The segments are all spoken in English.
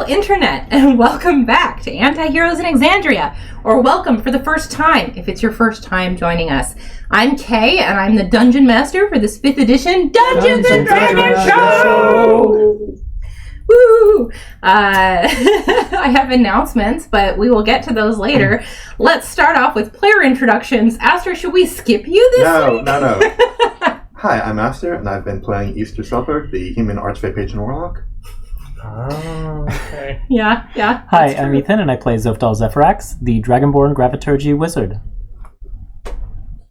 Internet, and welcome back to Antiheroes in Exandria, or welcome for the first time if it's your first time joining us. I'm Kay, and I'm the Dungeon Master for this 5th edition Dungeons and Dragons show! Woo! I have announcements, but we will get to those later. Let's start off with player introductions. Aster, should we skip you this week? No. Hi, I'm Aster, and I've been playing Easter Selberg, the human archfey patron warlock. Oh, okay. Yeah. Hi, I'm Ethan, and I play Zofdal Zephyrax, the Dragonborn Graviturgy Wizard.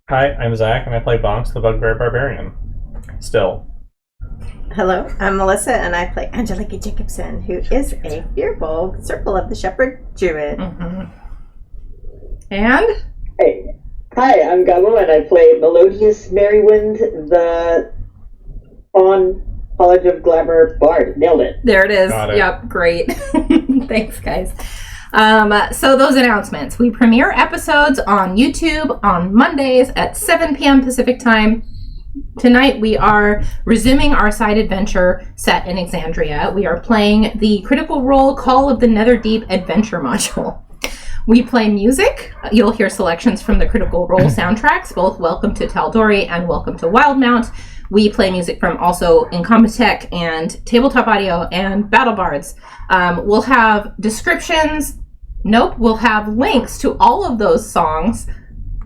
Hi, I'm Zach, and I play Bonks, the Bugbear Barbarian. Still. Hello, I'm Melissa, and I play Angelica Jacobson, who is a fearful Circle of the Shepherd Druid. Mm-hmm. And? Hey. Hi, I'm Gabo, and I play Melodious Merrywind, the Fawn College of Glamour Bard. Nailed it. There it is. Got it. Yep, great. Thanks, guys. So those announcements. We premiere episodes on YouTube on Mondays at 7 p.m. Pacific Time. Tonight we are resuming our side adventure set in Exandria. We are playing the Critical Role Call of the Netherdeep adventure module. We play music. You'll hear selections from the Critical Role soundtracks, both Welcome to Tal'Dorei and Welcome to Wildemount. We play music from also Incompetech and Tabletop Audio and BattleBards. We'll have descriptions. We'll have links to all of those songs,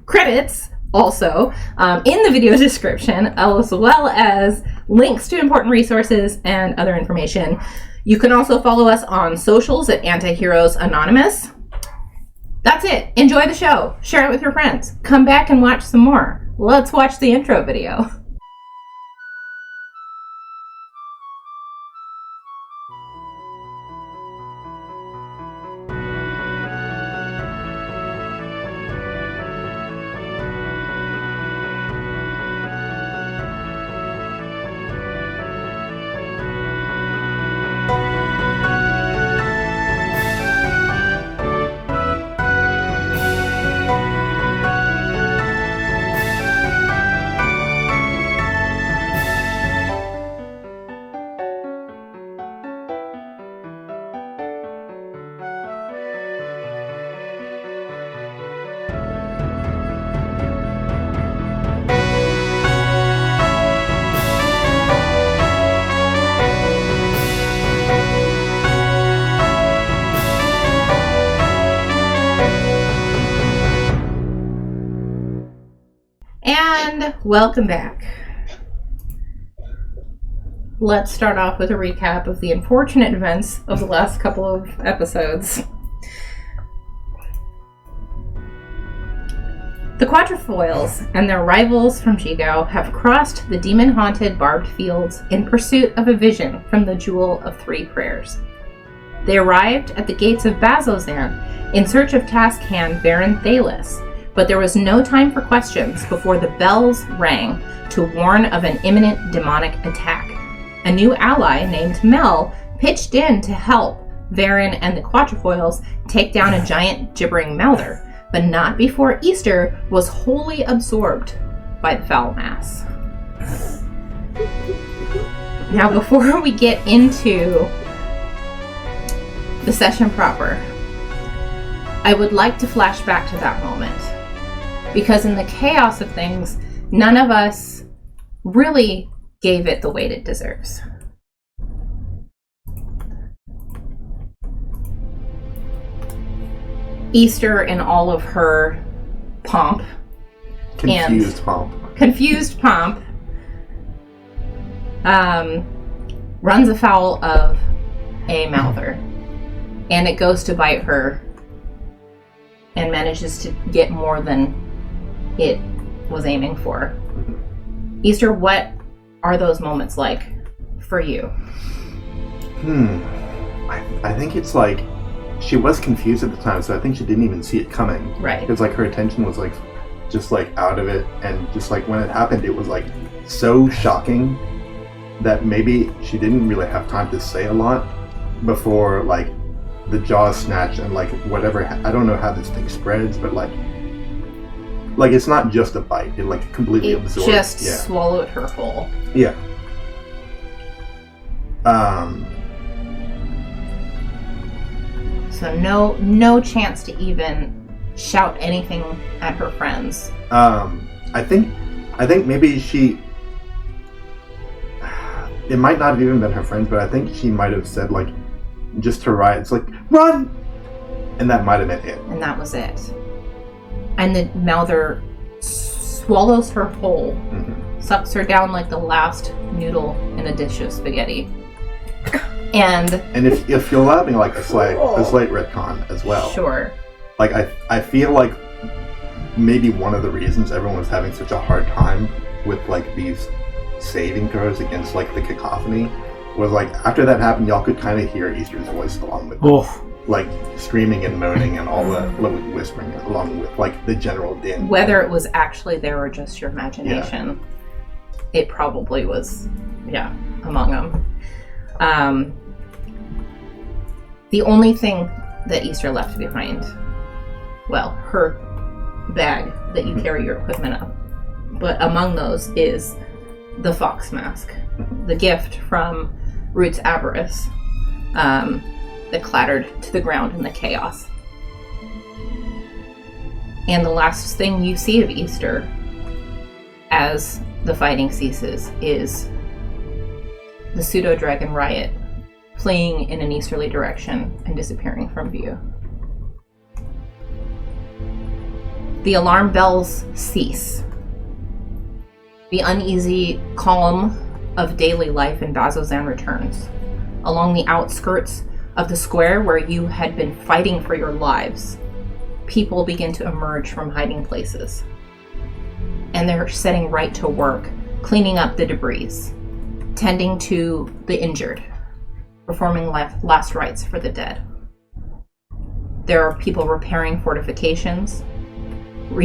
credits also, in the video description, as well as links to important resources and other information. You can also follow us on socials at Antiheroes Anonymous. That's it. Enjoy the show. Share it with your friends. Come back and watch some more. Let's watch the intro video. Welcome back. Let's start off with a recap of the unfortunate events of the last couple of episodes. The Quatrefoils and their rivals from Jigo have crossed the demon-haunted barbed fields in pursuit of a vision from the Jewel of Three Prayers. They arrived at the gates of Bazzoxan in search of task hand Baron Thalis, but there was no time for questions before the bells rang to warn of an imminent demonic attack. A new ally named Mel pitched in to help Varen and the Quatrefoils take down a giant gibbering mouther, but not before Easter was wholly absorbed by the foul mass. Now, before we get into the session proper, I would like to flash back to that moment. Because in the chaos of things, none of us really gave it the weight it deserves. Easter in all of her pomp. Confused pomp. Runs afoul of a mouther. And it goes to bite her and manages to get more than it was aiming for. Easter, what are those moments like for you? I think it's like she was confused at the time, so I think she didn't even see it coming. Right. Because like her attention was like just like out of it, and just like when it happened, it was like so shocking that maybe she didn't really have time to say a lot before like the jaw snatch and like whatever. I don't know how this thing spreads, but like it's not just a bite. It like completely absorbed. It just swallowed her whole. Yeah. So no chance to even shout anything at her friends. I think maybe she. It might not have even been her friends, but I think she might have said like, just to riot. It's like run, and that might have been it. And that was it. And the Mouther swallows her whole, sucks her down like the last noodle in a dish of spaghetti. And if you'll allow me like a slight retcon as well. Sure. Like I feel like maybe one of the reasons everyone was having such a hard time with like these saving throws against like the cacophony was like after that happened, y'all could kind of hear Easter's voice along with like screaming and moaning and all the whispering along with like the general din. Whether it was actually there or just your imagination, it probably was, among them. The only thing that Easter left behind, well, her bag that you carry your equipment up, but among those is the fox mask, the gift from Root's avarice, that clattered to the ground in the chaos. And the last thing you see of Easter as the fighting ceases is the pseudo-dragon riot fleeing in an easterly direction and disappearing from view. The alarm bells cease. The uneasy calm of daily life in Bazzoxan returns. Along the outskirts of the square where you had been fighting for your lives, people begin to emerge from hiding places. And they're setting right to work, cleaning up the debris, tending to the injured, performing last rites for the dead. There are people repairing fortifications, and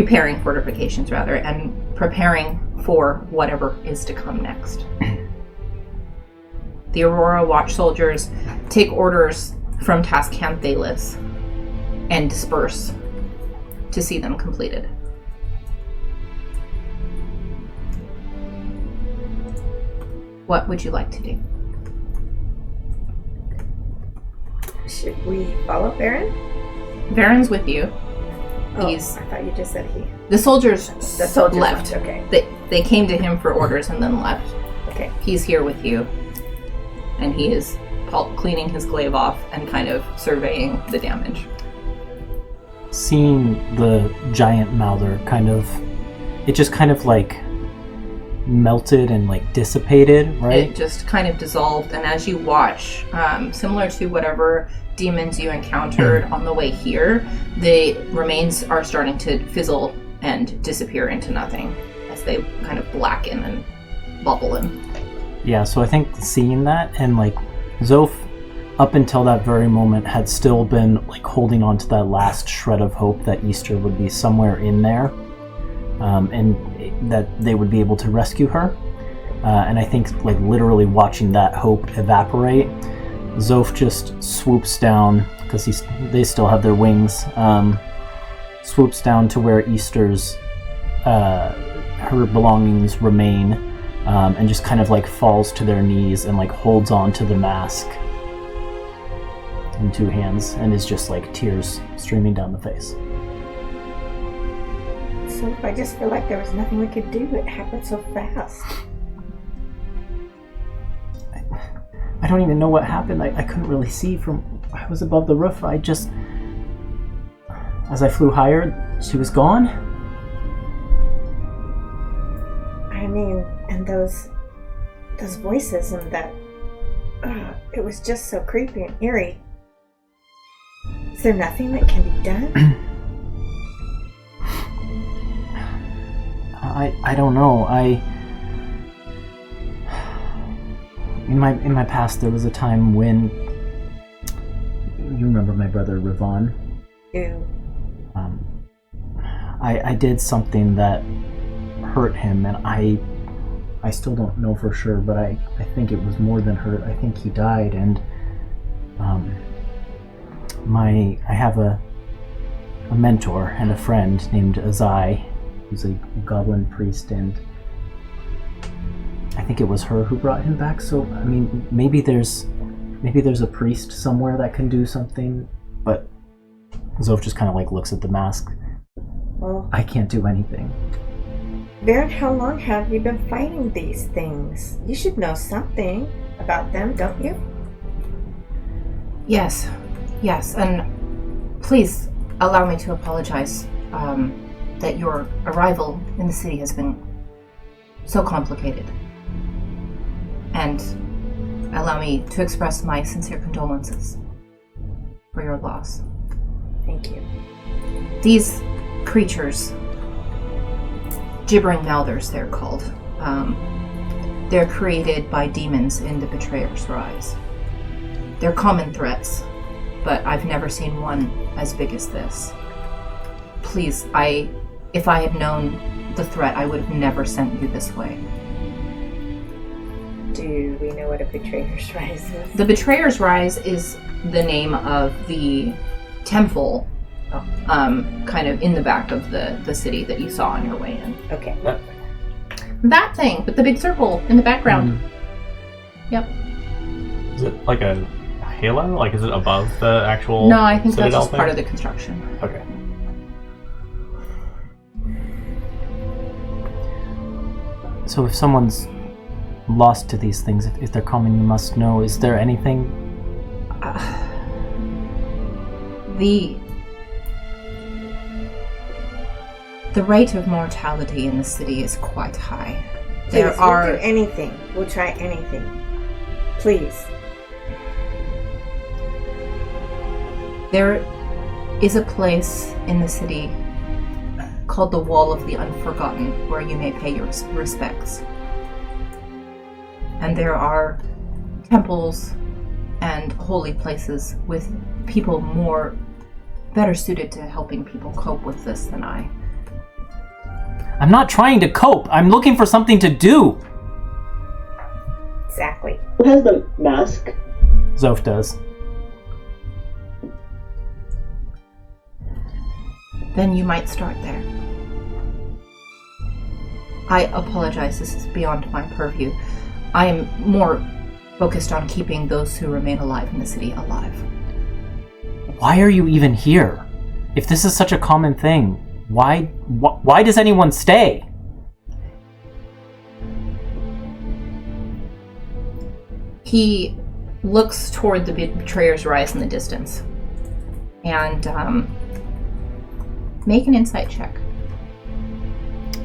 preparing for whatever is to come next. The Aurora Watch soldiers take orders from Tascan Thalis and disperse to see them completed. What would you like to do? Should we follow Baron? Baron's with you. Oh, I thought you just said he. The soldiers left. Left. Okay. They came to him for orders and then left. Okay. He's here with you. And he is cleaning his glaive off and kind of surveying the damage. Seeing the giant Mouther it just kind of like melted and like dissipated, right? It just kind of dissolved, and as you watch, similar to whatever demons you encountered on the way here, the remains are starting to fizzle and disappear into nothing as they kind of blacken and bubble in. Yeah, so I think seeing that, and like Zoph, up until that very moment, had still been like holding on to that last shred of hope that Easter would be somewhere in there, and that they would be able to rescue her. And I think like literally watching that hope evaporate, Zoph just swoops down, because they still have their wings, swoops down to where Easter's her belongings remain. And just kind of like falls to their knees and like holds on to the mask in two hands, and is just like tears streaming down the face. So I just feel like there was nothing we could do. It happened so fast. I don't even know what happened. I couldn't really see I was above the roof. As I flew higher, she was gone. I mean, and those voices and that, it was just so creepy and eerie. Is there nothing that can be done? I don't know. In my past, there was a time when, you remember my brother Ravon? Yeah. I did something that hurt him, and I still don't know for sure, but I think it was more than hurt. I think he died, and I have a mentor and a friend named Azai, who's a goblin priest, and I think it was her who brought him back. So I mean, maybe there's a priest somewhere that can do something, but Zoph just kind of like looks at the mask. Well, I can't do anything. Baron, how long have you been fighting these things? You should know something about them, don't you? Yes, and please allow me to apologize that your arrival in the city has been so complicated. And allow me to express my sincere condolences for your loss. Thank you. These creatures, gibbering mouthers they're called, they're created by demons in the Betrayer's Rise. They're common threats, but I've never seen one as big as this. Please, if I had known the threat, I would have never sent you this way. Do we know what a Betrayer's Rise is? The Betrayer's Rise is the name of the temple kind of in the back of the city that you saw on your way in. Okay. That thing with the big circle in the background. Yep. Is it like a halo? Like, is it above the actual No, I think that's Citadel just thing? part of the construction. Okay. So if someone's lost to these things, if they're common, you must know. Is there anything? The rate of mortality in the city is quite high. Please, we'll do anything. We'll try anything. Please. There is a place in the city called the Wall of the Unforgotten where you may pay your respects. And there are temples and holy places with people better suited to helping people cope with this than I. I'm not trying to cope. I'm looking for something to do. Exactly. Who has the mask? Zoph does. Then you might start there. I apologize, this is beyond my purview. I am more focused on keeping those who remain alive in the city alive. Why are you even here? If this is such a common thing, why does anyone stay? He looks toward the Betrayer's Rise in the distance. And make an insight check.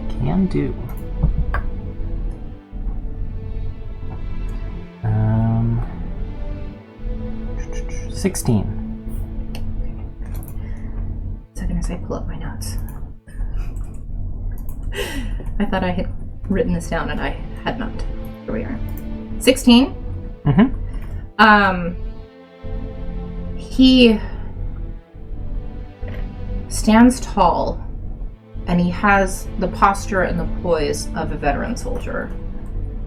Can do. 16. Second as I pull up my notes. I thought I had written this down and I had not. Here we are. 16. Mm-hmm. He stands tall and he has the posture and the poise of a veteran soldier.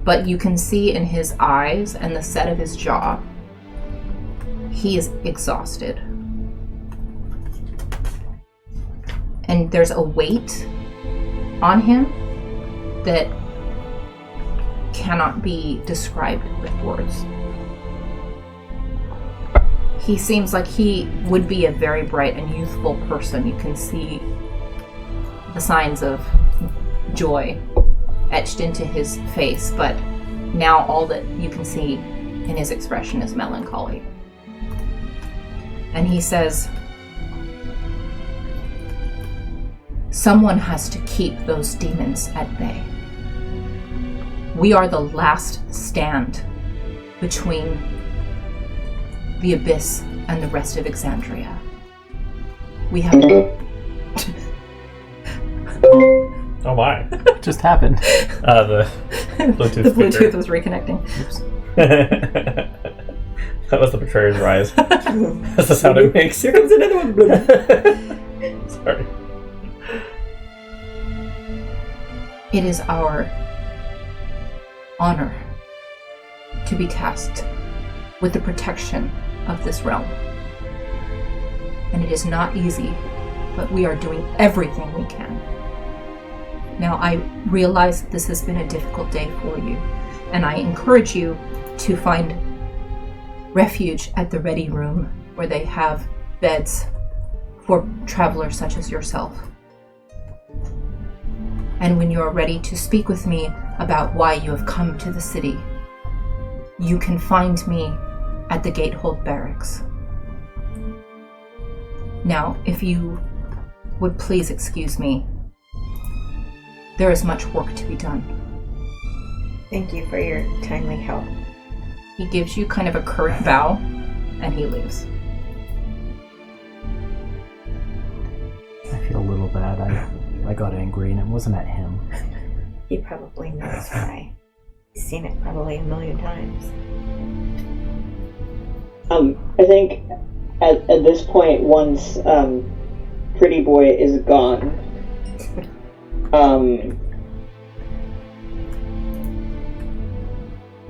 But you can see in his eyes and the set of his jaw, he is exhausted. And there's a weight on him that cannot be described with words. He seems like he would be a very bright and youthful person. You can see the signs of joy etched into his face, but now all that you can see in his expression is melancholy. And he says, someone has to keep those demons at bay. We are the last stand between the abyss and the rest of Exandria. We have... Oh my. What just happened? The Bluetooth The Bluetooth speaker. was reconnecting. That was the Betrayer's Rise. That's the sound it makes. Here comes another one. Sorry. It is our honor to be tasked with the protection of this realm. And it is not easy, but we are doing everything we can. Now, I realize that this has been a difficult day for you, and I encourage you to find refuge at the Ready Room, where they have beds for travelers such as yourself. And when you are ready to speak with me about why you have come to the city, you can find me at the Gatehold Barracks. Now, if you would please excuse me, there is much work to be done. Thank you for your timely help. He gives you kind of a curt bow, and he leaves. I feel a little bad. I got angry, and it wasn't at him. He probably knows why. He's seen it probably a million times. I think at this point, once Pretty Boy is gone, I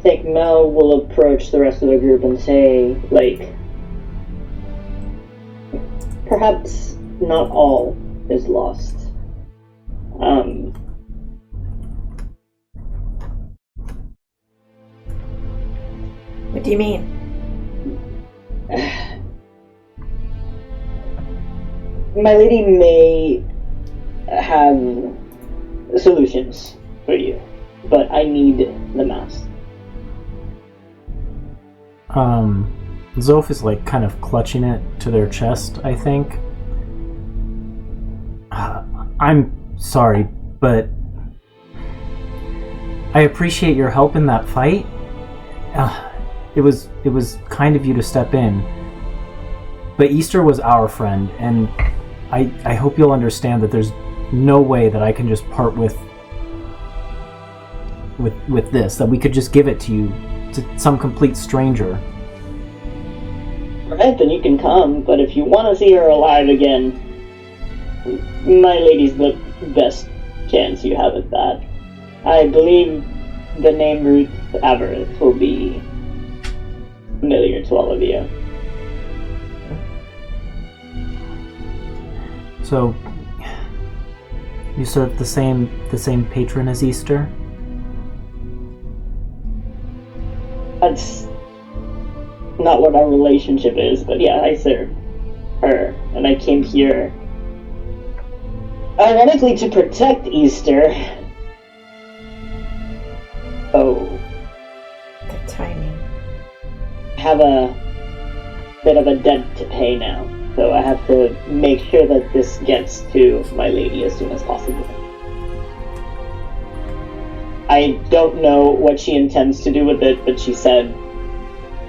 think Mel will approach the rest of the group and say, like, perhaps not all is lost. What do you mean? My lady may have solutions for you, but I need the mask. Zoph is like kind of clutching it to their chest, I think. I'm sorry, but I appreciate your help in that fight. It was kind of you to step in. But Easter was our friend, and I hope you'll understand that there's no way that I can just part with this, that we could just give it to you, to some complete stranger. Alright, then you can come, but if you want to see her alive again, my lady's the best chance you have at that. I believe the name Ruth Averith will be familiar to all of you. So, you serve the same patron as Easter? That's not what our relationship is, but yeah, I serve her, and I came here ironically to protect Easter. Oh. The timing. I have a bit of a debt to pay now, so I have to make sure that this gets to my lady as soon as possible. I don't know what she intends to do with it, but she said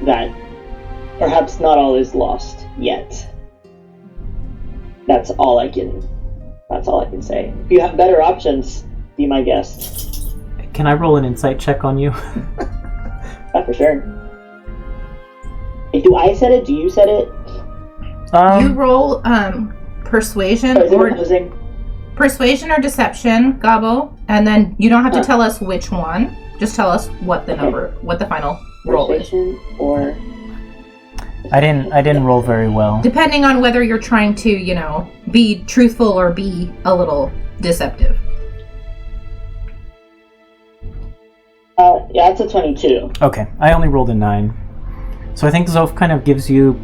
that perhaps not all is lost yet. That's all I can say. If you have better options, be my guest. Can I roll an insight check on you? For sure. Do I set it? Do you set it? You roll persuasion or deception, Gabo, and then you don't have to tell us which one. Just tell us what the what the final roll is. Or I didn't roll very well. Depending on whether you're trying to, be truthful or be a little deceptive. Yeah, it's a 22. Okay, I only rolled a 9. So I think Zoph kind of gives you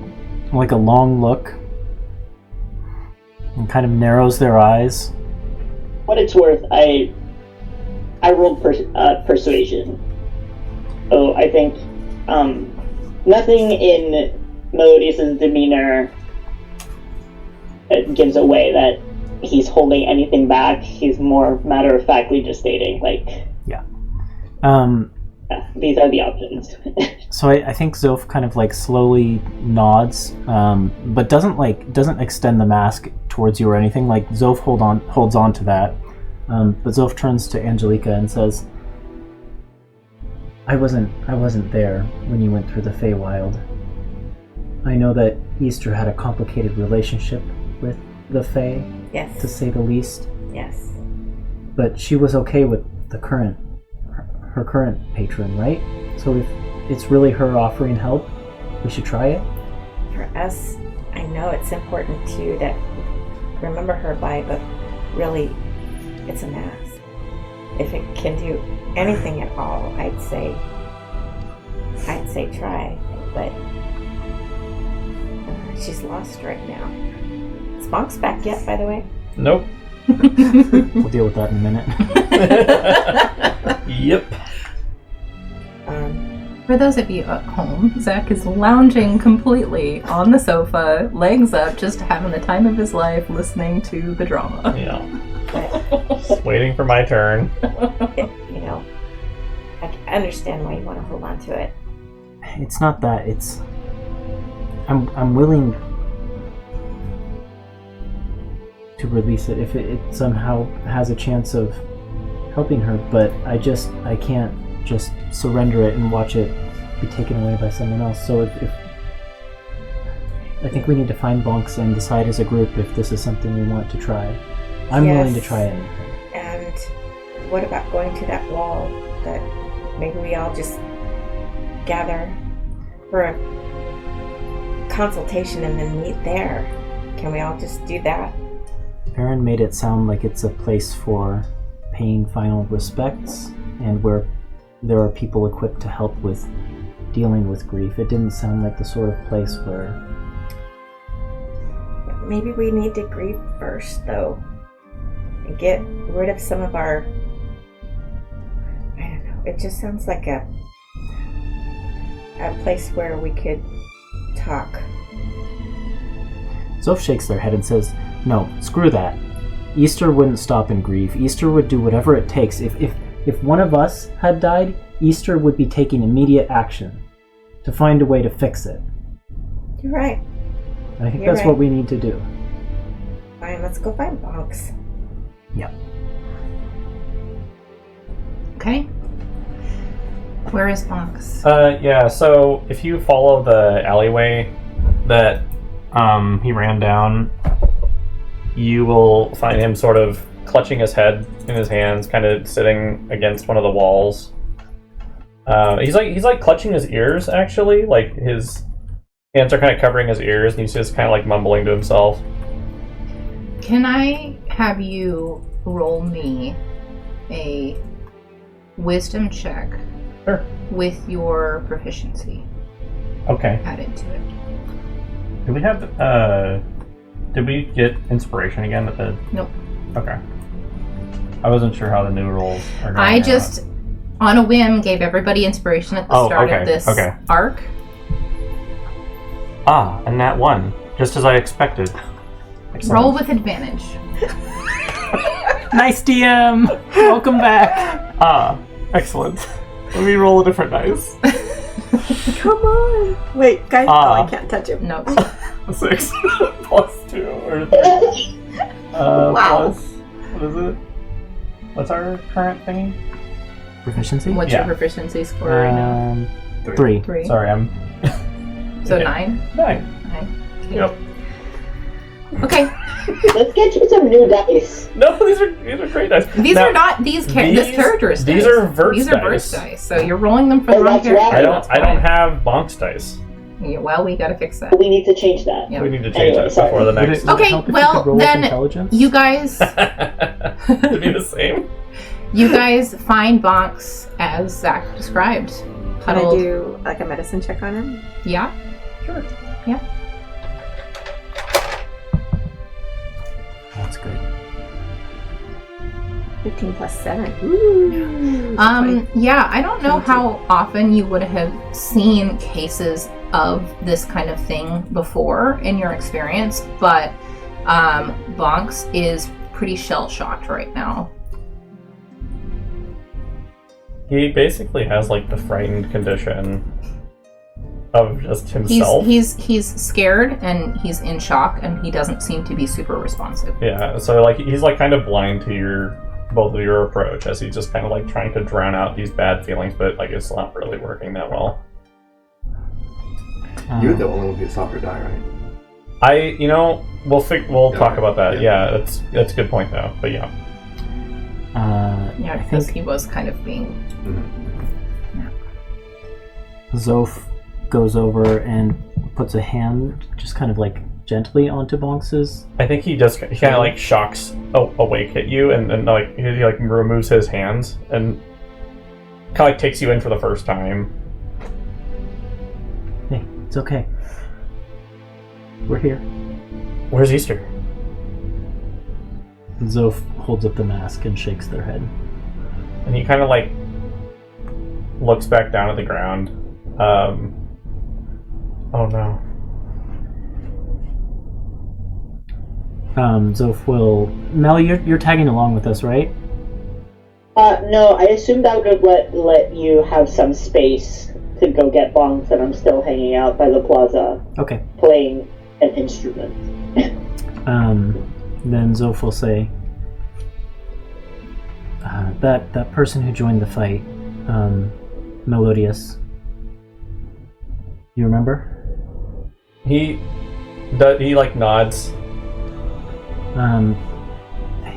like a long look and kind of narrows their eyes. What it's worth, I rolled persuasion. So I think nothing in Melodious' demeanor gives away that he's holding anything back. He's more matter-of-factly just stating, like, yeah, these are the options. So I think Zoph kind of like slowly nods, but doesn't extend the mask towards you or anything. Like Zoph holds on to that, but Zoph turns to Angelica and says, I wasn't there when you went through the Feywild. I know that Easter had a complicated relationship with the Fey, Yes. to say the least. Yes. But she was okay with her current patron, right? So if it's really her offering help, we should try it. For us, I know it's important too to remember her by, but really, it's a mask. If it can do anything at all, I'd say try, but she's lost right now. Is Bonk's back yet, by the way? Nope. We'll deal with that in a minute. Yep. For those of you at home, Zach is lounging completely on the sofa, legs up, just having the time of his life listening to the drama. Yeah. Just waiting for my turn. You know, I understand why you want to hold on to it. It's not that. It's I'm willing to release it if it somehow has a chance of helping her, but I can't just surrender it and watch it be taken away by someone else. So if I think we need to find Bonks and decide as a group if this is something we want to try. I'm willing to try anything. And what about going to that wall that maybe we all just gather for a consultation and then meet there? Can we all just do that? Aaron made it sound like it's a place for paying final respects and where there are people equipped to help with dealing with grief. It didn't sound like the sort of place where... Maybe we need to grieve first, though, and get rid of some of our... I don't know. It just sounds like a place where we could talk. Zoph shakes their head and says, "No, screw that. Easter wouldn't stop in grief. Easter would do whatever it takes. If one of us had died, Easter would be taking immediate action to find a way to fix it." You're right. And I think You're that's right. what we need to do. Fine, let's go find Bonks. Yep. Okay. Where is Bonks? Yeah, so if you follow the alleyway that he ran down, you will find him sort of clutching his head in his hands, kind of sitting against one of the walls. He's like clutching his ears, actually. Like his hands are kind of covering his ears, and he's just kind of like mumbling to himself. Can I have you roll me a wisdom check Sure. with your proficiency Okay. added to it? Do we have? Did we get inspiration again at the? Nope. Okay. I wasn't sure how the new rolls are going. I just, on a whim, gave everybody inspiration at the start of this arc. And that one, just as I expected. Excellent. Roll with advantage. Nice DM! Welcome back! Excellent. Let me roll a different dice. Come on! Wait, guys, I can't touch him. No. 6 plus 2 or 3. Wow. Plus, what is it? What's our current thingy? Proficiency? What's your proficiency score right now? 3. 3. Sorry, I'm... So Okay. 9? 9. Okay. Yep. Okay. Let's get you some new dice. No, these are great dice. These Now, are not this character's dice. These are verse These dice. are verse dice. So you're rolling them for the Oh, wrong that's character. right. I don't have Bonk's dice. Yeah, well, we gotta fix that. We need to change that. Yeah. We need to change Anyway, that sorry. before the Would next. it- would it Okay, help if you well, could roll with then intelligence? You guys, to be the same. you guys find Bonks as Zach described. Can I Huddled. do like a medicine check on him? Yeah. Sure. That's good. 15 plus 7. Ooh. Yeah, I don't know how often you would have seen cases of this kind of thing before in your experience, but Bonks is pretty shell-shocked right now. He basically has like the frightened condition of just himself. He's scared and he's in shock, and he doesn't seem to be super responsive. Yeah, so like he's like kind of blind to both of your approach, as he's just kind of like trying to drown out these bad feelings, but like it's not really working that well. You're the only one who saw her die, right? We'll talk about that. Yeah. Yeah, that's a good point though. But yeah. Yeah, I because think he was kind of being... Zoph goes over and puts a hand just kind of like gently onto Bonks's. I think he kind of like shocks awake at you, and then like he like removes his hands and kind of like takes you in for the first time. Hey, it's okay. We're here. Where's Easter? Zoph holds up the mask and shakes their head. And he kind of like looks back down at the ground. Oh no. Zoph will... Mel, you're tagging along with us, right? No, I assumed I would let you have some space to go get bonks, and I'm still hanging out by the plaza. Okay. Playing an instrument. Then Zoph will say, that person who joined the fight, Melodious, you remember? He like nods.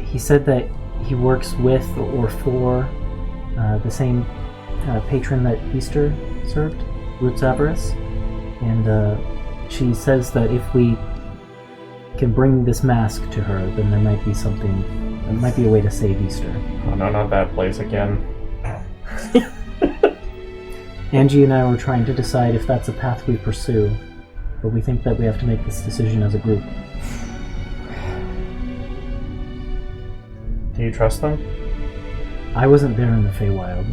He said that he works with or for the same patron that Easter served, Roots Avarice, and she says that if we can bring this mask to her, then there might be a way to save Easter. Oh no, not that place again. Angie and I were trying to decide if that's a path we pursue, but we think that we have to make this decision as a group. Do you trust them? I wasn't there in the Feywild.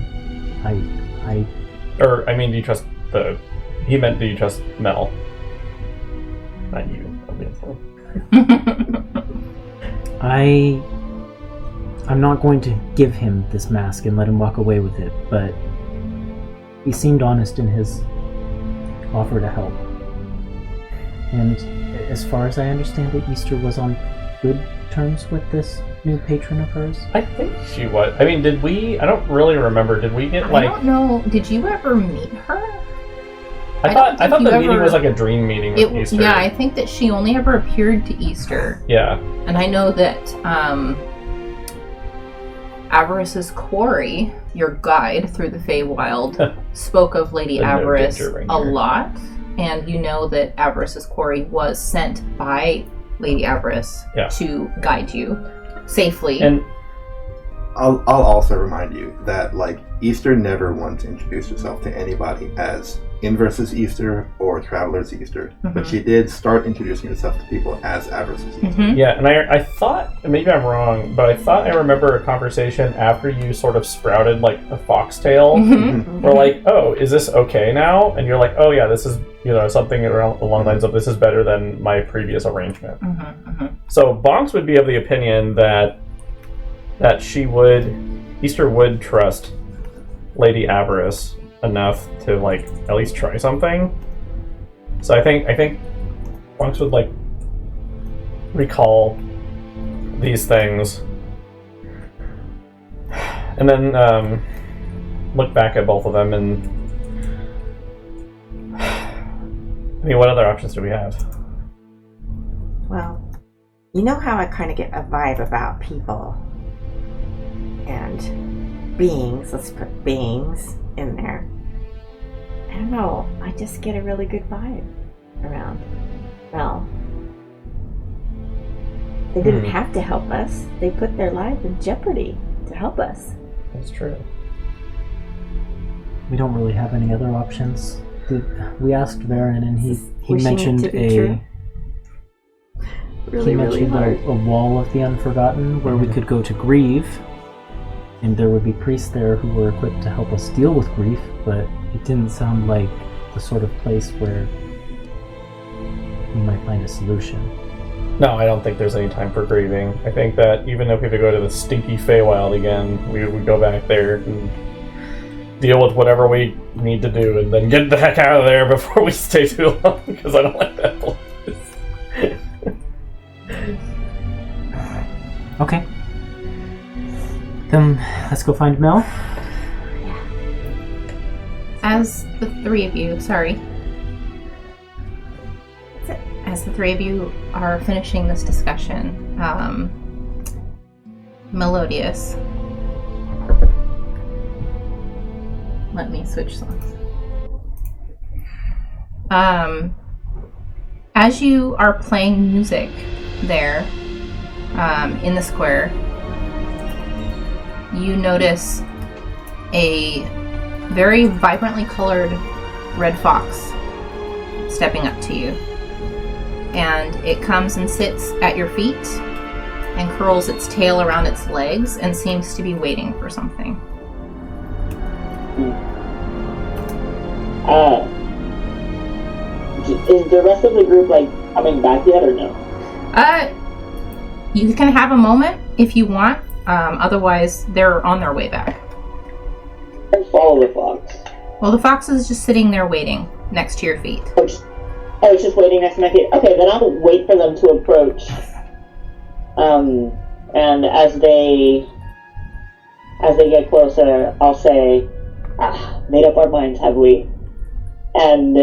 Do you trust the... He meant, do you trust Mel? Not you, obviously. I'm not going to give him this mask and let him walk away with it, but he seemed honest in his offer to help. And as far as I understand it, Easter was on good terms with this new patron of hers? I think she was. I mean, did we... I don't really remember. Did we get, I don't know. Did you ever meet her? I thought the meeting was like a dream meeting with Easter. Yeah, I think that she only ever appeared to Easter. Yeah. And I know that Avarice's Quarry, your guide through the Feywild, spoke of Lady Avarice a lot. And you know that Avarice's Quarry was sent by Lady Avarice to guide you safely. And I'll also remind you that Easter never once introduced herself to anybody as Inverse's Easter or Traveler's Easter, but she did start introducing herself to people as Avarice's Easter. Yeah, and I thought, maybe I'm wrong, but I thought I remember a conversation after you sort of sprouted a foxtail, where oh, is this okay now? And you're like, oh yeah, this is something along the lines of, this is better than my previous arrangement. So Bonks would be of the opinion that Easter would trust Lady Avarice enough to at least try something. So I think Bonks would recall these things and then look back at both of them and I mean, what other options do we have? Well, you know how I kind of get a vibe about people and beings. Let's put beings in there. I don't know. I just get a really good vibe around. Well, they didn't have to help us. They put their life in jeopardy to help us. That's true. We don't really have any other options. We asked Varen, and he mentioned a wall of the Unforgotten where we could go to grieve, and there would be priests there who were equipped to help us deal with grief, but it didn't sound like the sort of place where we might find a solution. No, I don't think there's any time for grieving. I think that even if we have to go to the stinky Feywild again, we would go back there and deal with whatever we need to do and then get the heck out of there before we stay too long, because I don't like that place. Okay. Then let's go find Mel. As the three of you are finishing this discussion, Melodious. Let me switch songs. As you are playing music there, in the square, you notice a very vibrantly colored red fox stepping up to you. And it comes and sits at your feet and curls its tail around its legs and seems to be waiting for something. Is the rest of the group like coming back yet or no? You can have a moment if you want. Otherwise, they're on their way back. Let's follow the fox. Well, the fox is just sitting there waiting next to your feet. It's just waiting next to my feet. Okay, then I'll wait for them to approach. And as they get closer, I'll say, made up our minds, have we? And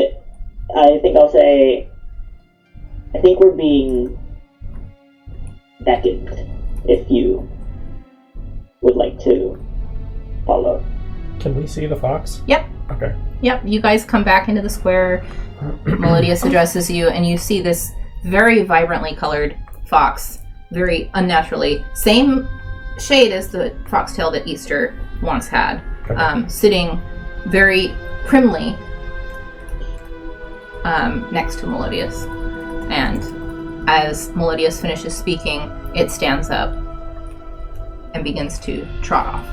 I think I'll say, I think we're being beckoned, if you would like to follow. Can we see the fox? Yep. Okay. Yep, you guys come back into the square. Melodious addresses you, and you see this very vibrantly colored fox, very unnaturally. Same shade as the foxtail that Easter once had, sitting very primly next to Melodious. And as Melodious finishes speaking, it stands up and begins to trot off.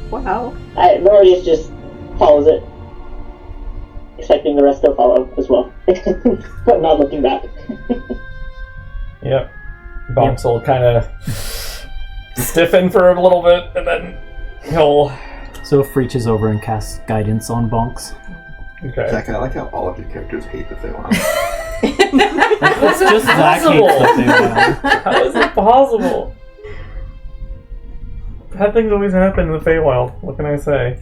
Wow. Melodious just follows it, expecting the rest to follow as well, but not looking back. Yep. Bonks will kind of stiffen for a little bit, and then he'll... Soph reaches over and casts guidance on Bonks. Okay. Zach, I like how all of your characters hate the Feywild. It's just Zach hates the Feywild. How is it possible? Bad things always happen in the Feywild. What can I say?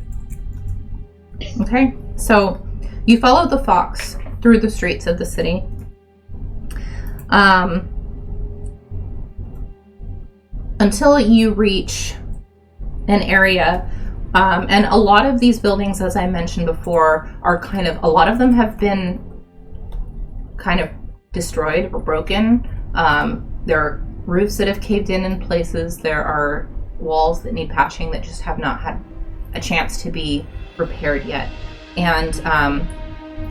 Okay, so you follow the fox through the streets of the city. Until you reach an area, and a lot of these buildings, as I mentioned before, are a lot of them have been kind of destroyed or broken. There are roofs that have caved in places. There are walls that need patching that just have not had a chance to be repaired yet. And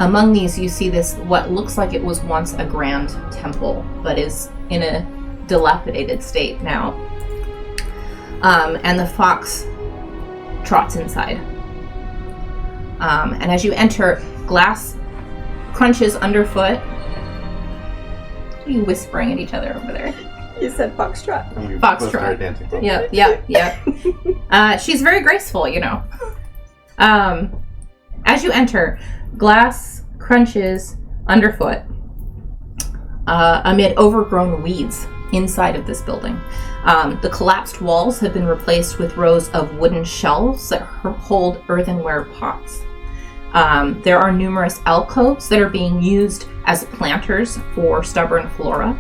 among these, you see this, what looks like it was once a grand temple, but is in a dilapidated state now. And the fox trots inside. And as you enter, glass crunches underfoot. What are you whispering at each other over there? You said foxtrot. And we Foxtrot. both started dancing. Yep. She's very graceful, you know. As you enter, glass crunches underfoot amid overgrown weeds inside of this building. The collapsed walls have been replaced with rows of wooden shelves that hold earthenware pots. There are numerous alcoves that are being used as planters for stubborn flora.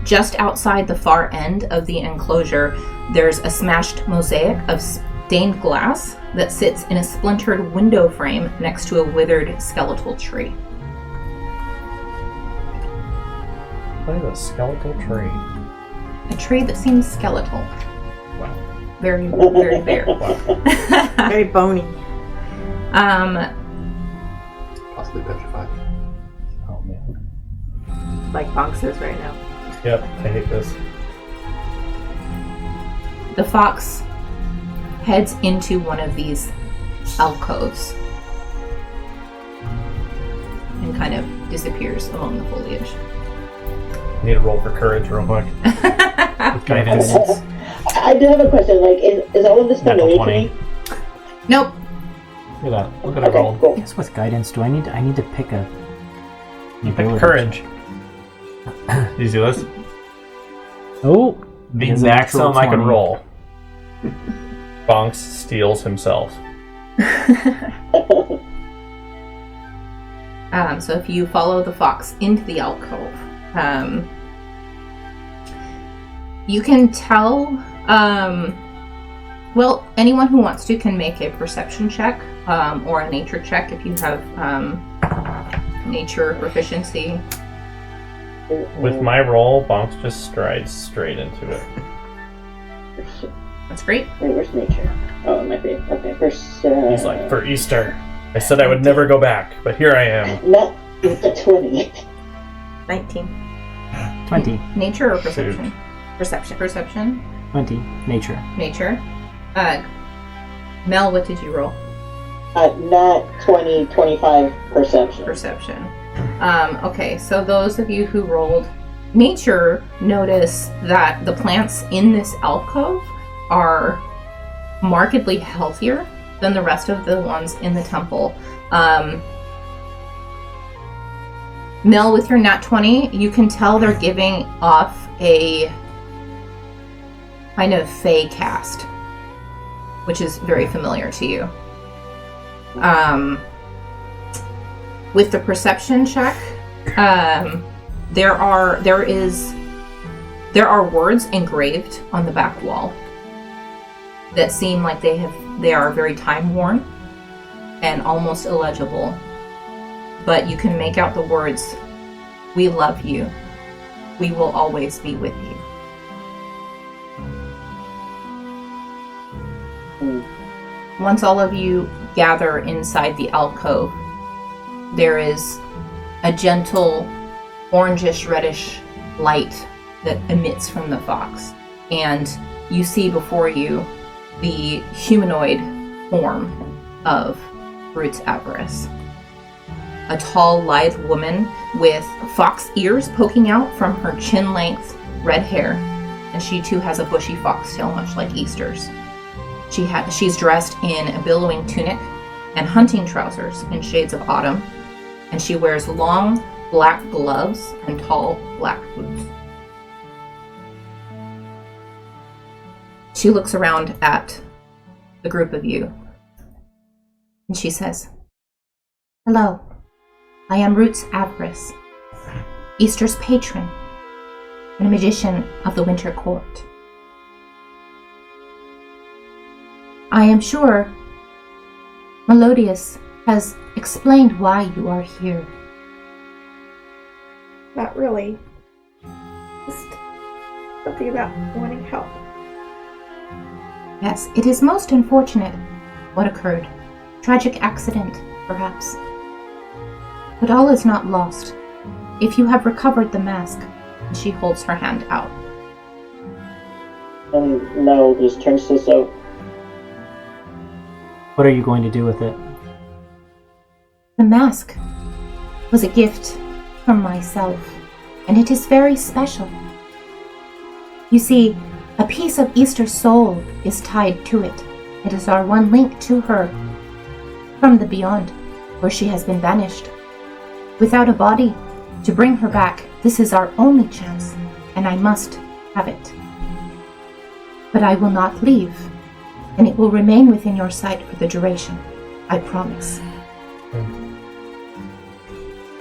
Just outside the far end of the enclosure, there's a smashed mosaic of stained glass that sits in a splintered window frame next to a withered skeletal tree. What is a skeletal tree? A tree that seems skeletal. Wow. Very, very bare. Wow. Very bony. Possibly petrified. Oh, man. Like boxers right now. Yep, I hate this. The fox heads into one of these alcoves and kind of disappears among the foliage. Need a roll for courage real quick. With guidance. I do have a question. Like, is all of this familiar to me? Nope. Look at that. Look at it roll. Cool. I guess with guidance, I need to pick a... You pick courage. Did you see this? Oh! The It's a maximum natural I can 20. roll. Bonks steals himself. So if you follow the fox into the alcove, you can tell, well, anyone who wants to can make a perception check or a nature check if you have nature proficiency. With my roll, Bonks just strides straight into it. That's great. Wait, where's nature? Oh, it might be. Okay, first. He's like, for Easter, I said I would never go back, but here I am. Not a 20. 19. 20. Nature or perception? Shoot. Perception. 20. Nature. Nature. Mel, what did you roll? Nat 20, 25 perception. Perception. Okay, so those of you who rolled nature notice that the plants in this alcove are markedly healthier than the rest of the ones in the temple. Mel, with your nat 20, you can tell they're giving off a kind of fey cast, which is very familiar to you. With the perception check, there are words engraved on the back wall that seem like they are very time worn and almost illegible. But you can make out the words, "We love you. We will always be with you." Once all of you gather inside the alcove, there is a gentle orangish reddish light that emits from the fox, and you see before you the humanoid form of Brutes Avarice. A tall, lithe woman with fox ears poking out from her chin-length red hair, and she too has a bushy foxtail, much like Easter's. She's dressed in a billowing tunic and hunting trousers in shades of autumn, and she wears long black gloves and tall black boots. She looks around at the group of you, and she says, "Hello. I am Roots Avarice, Easter's patron, and a magician of the Winter Court. I am sure Melodious has explained why you are here." Not really. Just something about wanting help. "Yes, it is most unfortunate what occurred. Tragic accident, perhaps. But all is not lost. If you have recovered the mask," and she holds her hand out. And Mel just turns to Zoe. What are you going to do with it? "The mask was a gift from myself, and it is very special. You see, a piece of Easter's soul is tied to it. It is our one link to her from the beyond, where she has been banished. Without a body to bring her back, this is our only chance, and I must have it. But I will not leave, and it will remain within your sight for the duration. I promise."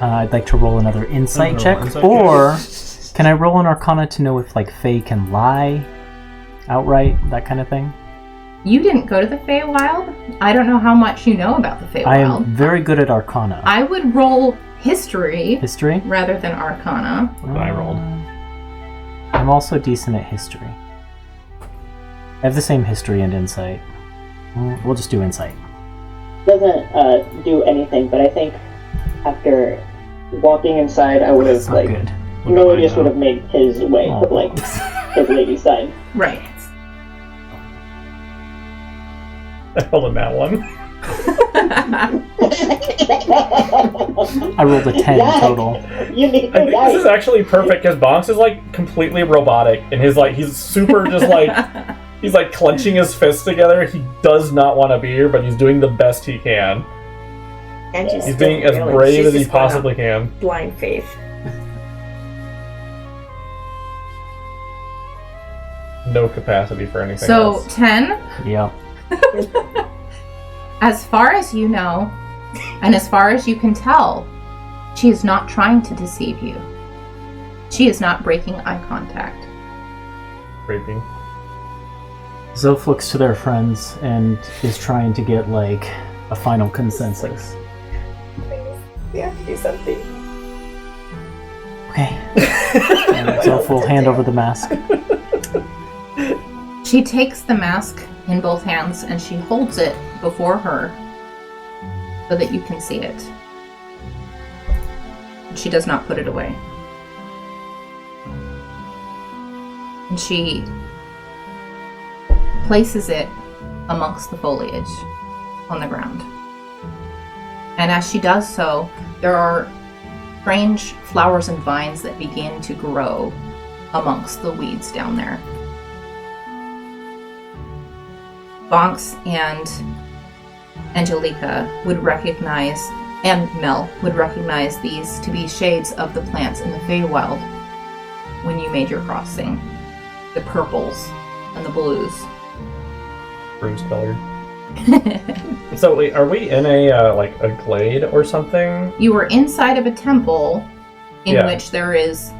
I'd like to roll another insight check, Insight or can I roll an Arcana to know if, like, Fae can lie outright, that kind of thing? You didn't go to the Feywild. I don't know how much you know about the Feywild. I am very good at Arcana. I would roll history History? rather than Arcana. What I rolled. I'm also decent at history. I have the same history and insight. We'll just do insight. Doesn't do anything, but I think after walking inside, I would have, That's not like, good. Melodious would have made his way, Oh. but, like, his lady side. Right. I rolled a nat 1. I rolled a 10 Yeah. total. You need I to think this is actually perfect because Bonks is like completely robotic and he's super just like he's like clenching his fists together. He does not want to be here, but he's doing the best he can. And she's He's still being as really- brave she's as he just going on possibly can. Blind faith. No capacity for anything So, else. 10, Yeah. as far as you know, and as far as you can tell, she is not trying to deceive you. She is not breaking eye contact. Creepy. Zoph looks to their friends and is trying to get, like, a final consensus. We have to do something. Okay. And Zoph will hand over the mask. She takes the mask in both hands and she holds it before her so that you can see it. She does not put it away. And she places it amongst the foliage on the ground. And as she does so, there are strange flowers and vines that begin to grow amongst the weeds down there. Bonks and Angelica would recognize, and Mel would recognize these to be shades of the plants in the Feywild when you made your crossing. The purples and the blues. Bruce colored. So wait, are we in a a glade or something? You were inside of a temple in which there's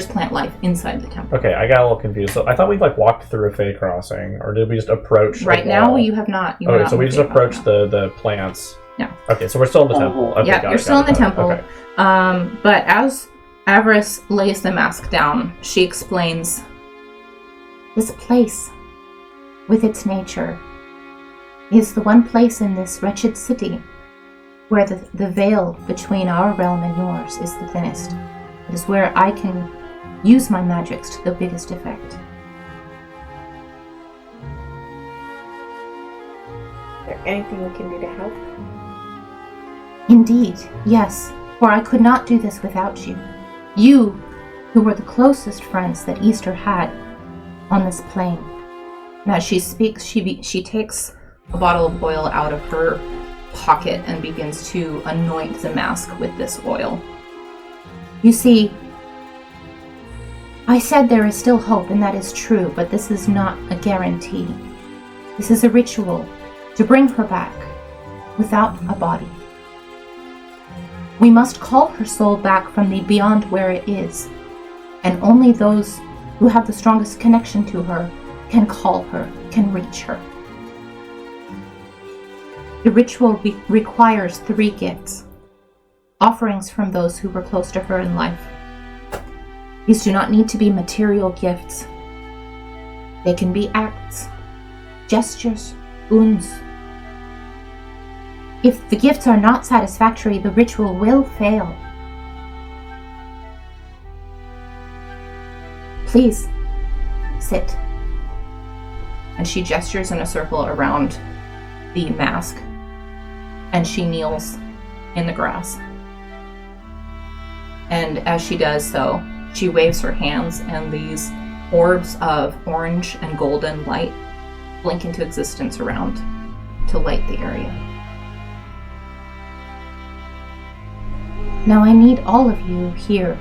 plant life inside the temple. Okay, I got a little confused. So I thought we walked through a Fey crossing, or did we just approach? Right now, you have not. Okay, so we just approached the plants. No. Okay, so we're still in the temple. Okay, yeah, you're still in the temple. Okay. But as Avarice lays the mask down, she explains, "This place, with its nature, is the one place in this wretched city where the veil between our realm and yours is the thinnest. It is where I can use my magics to the biggest effect." Is there anything we can do to help? Indeed, yes, for I could not do this without you. You, who were the closest friends that Easter had on this plane. And as she speaks, she takes a bottle of oil out of her pocket and begins to anoint the mask with this oil. You see, I said there is still hope, and that is true, but this is not a guarantee. This is a ritual to bring her back without a body. We must call her soul back from the beyond where it is, and only those who have the strongest connection to her can call her, can reach her. The ritual requires 3 gifts, offerings from those who were close to her in life. These do not need to be material gifts. They can be acts, gestures, boons. If the gifts are not satisfactory, the ritual will fail. Please, sit. And she gestures in a circle around the mask, and she kneels in the grass. And as she does so, she waves her hands, and these orbs of orange and golden light blink into existence around to light the area. Now I need all of you here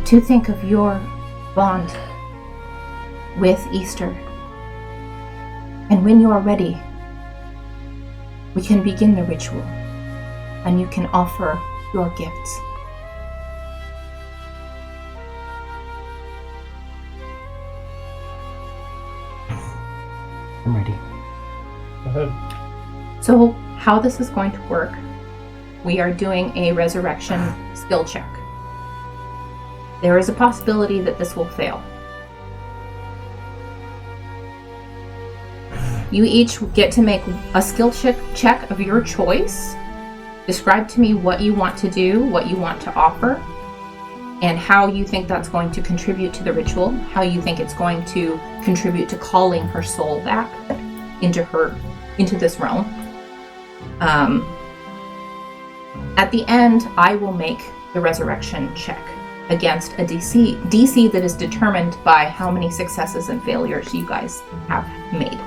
to think of your bond with Easter. And when you are ready, we can begin the ritual, and you can offer your gifts. I'm ready. Go ahead. So how this is going to work, we are doing a resurrection skill check. There is a possibility that this will fail. You each get to make a skill check of your choice. Describe to me what you want to do, what you want to offer, and how you think that's going to contribute to the ritual, how you think it's going to contribute to calling her soul back into this realm. At the end, I will make the resurrection check against a DC that is determined by how many successes and failures you guys have made.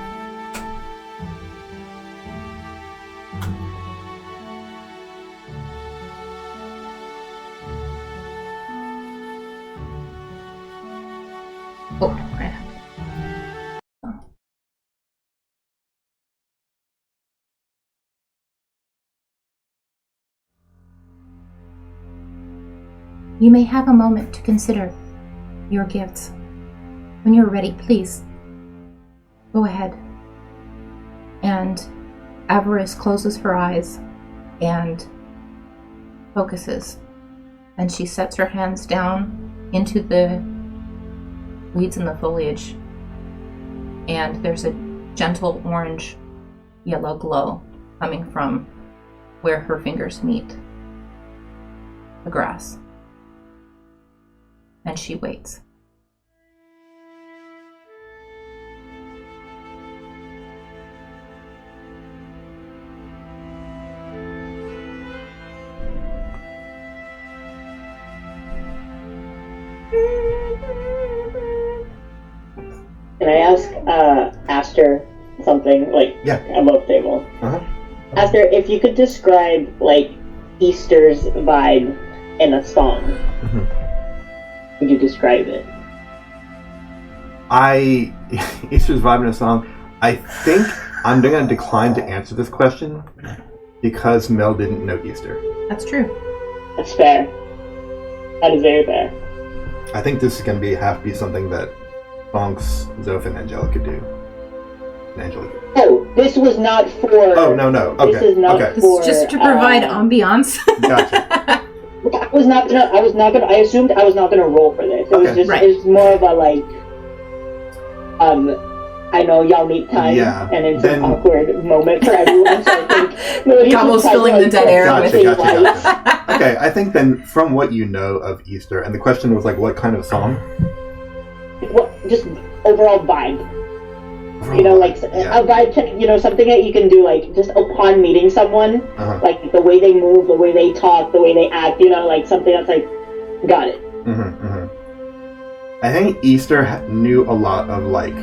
Oh, right. You may have a moment to consider your gifts. When you're ready, please go ahead. And Avarice closes her eyes and focuses. And she sets her hands down into the weeds in the foliage. And there's a gentle orange-yellow glow coming from where her fingers meet the grass. and she waits. Can I ask Aster something, like, Yeah. above table? Uh-huh. Aster, if you could describe, like, Easter's vibe in a song, would you describe it? Easter's vibe in a song, I think I'm going to decline to answer this question because Mel didn't know Easter. That's true. That's fair. That is very fair. I think this is going to have to be something that Bonks, Zoph, and Angelica do. Oh, this was not for... Oh, no. Okay. This is not okay. This for... is just to provide ambiance. Gotcha. I assumed I was not gonna roll for this. It was Okay. just, Right. it's more of a, like, I know y'all need time, Yeah, and it's then- an awkward moment for everyone, so I think... Gobbo's filling the dead air with Gotcha. Okay, I think then from what you know of Easter, and the question was like, what kind of song? What, just overall vibe. You know, like, Yeah. a vibe, you know, something that you can do, like, just upon meeting someone, Uh-huh. like, the way they move, the way they talk, the way they act, you know, like, something that's like, got it. I think Easter knew a lot of, like,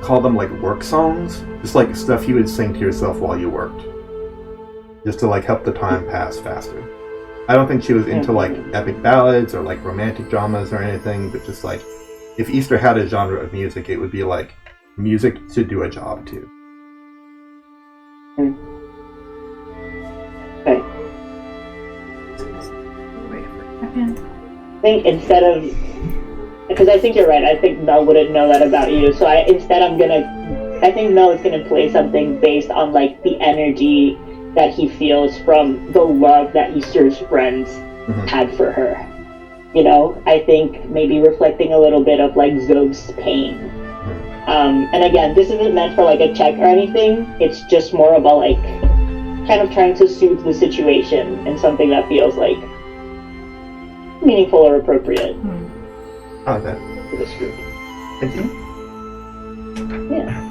call them, like, work songs. Just, like, stuff you would sing to yourself while you worked. Just to, like, help the time pass faster. I don't think she was into, like, epic ballads or, like, romantic dramas or anything, but just, like, if Easter had a genre of music, it would be, like, music to do a job to. Okay. I think instead of... Because I think you're right, I think Mel wouldn't know that about you, so I think Mel is gonna play something based on, like, the energy that he feels from the love that Easter's friends had for her. You know, I think maybe reflecting a little bit of, like, Zoph's pain. And again, this isn't meant for, like, a check or anything. It's just more of a, like, kind of trying to soothe the situation and something that feels, like, meaningful or appropriate I like that. for this group. Thank you. Yeah.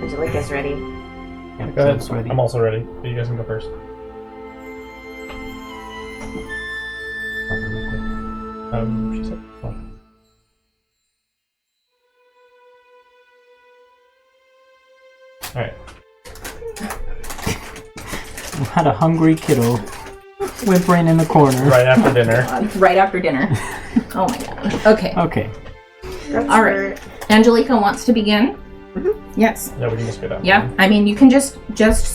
Angelica's ready. Yeah, Go ahead. Zoph's ready. I'm also ready. You guys can go first. She said. Oh. Alright. We had a hungry kiddo whimpering in the corner. Right after dinner. Right after dinner. Oh my god. Okay. Okay. All right. Angelica wants to begin. Yes. Yeah, we can just go down. Yeah. I mean, you can just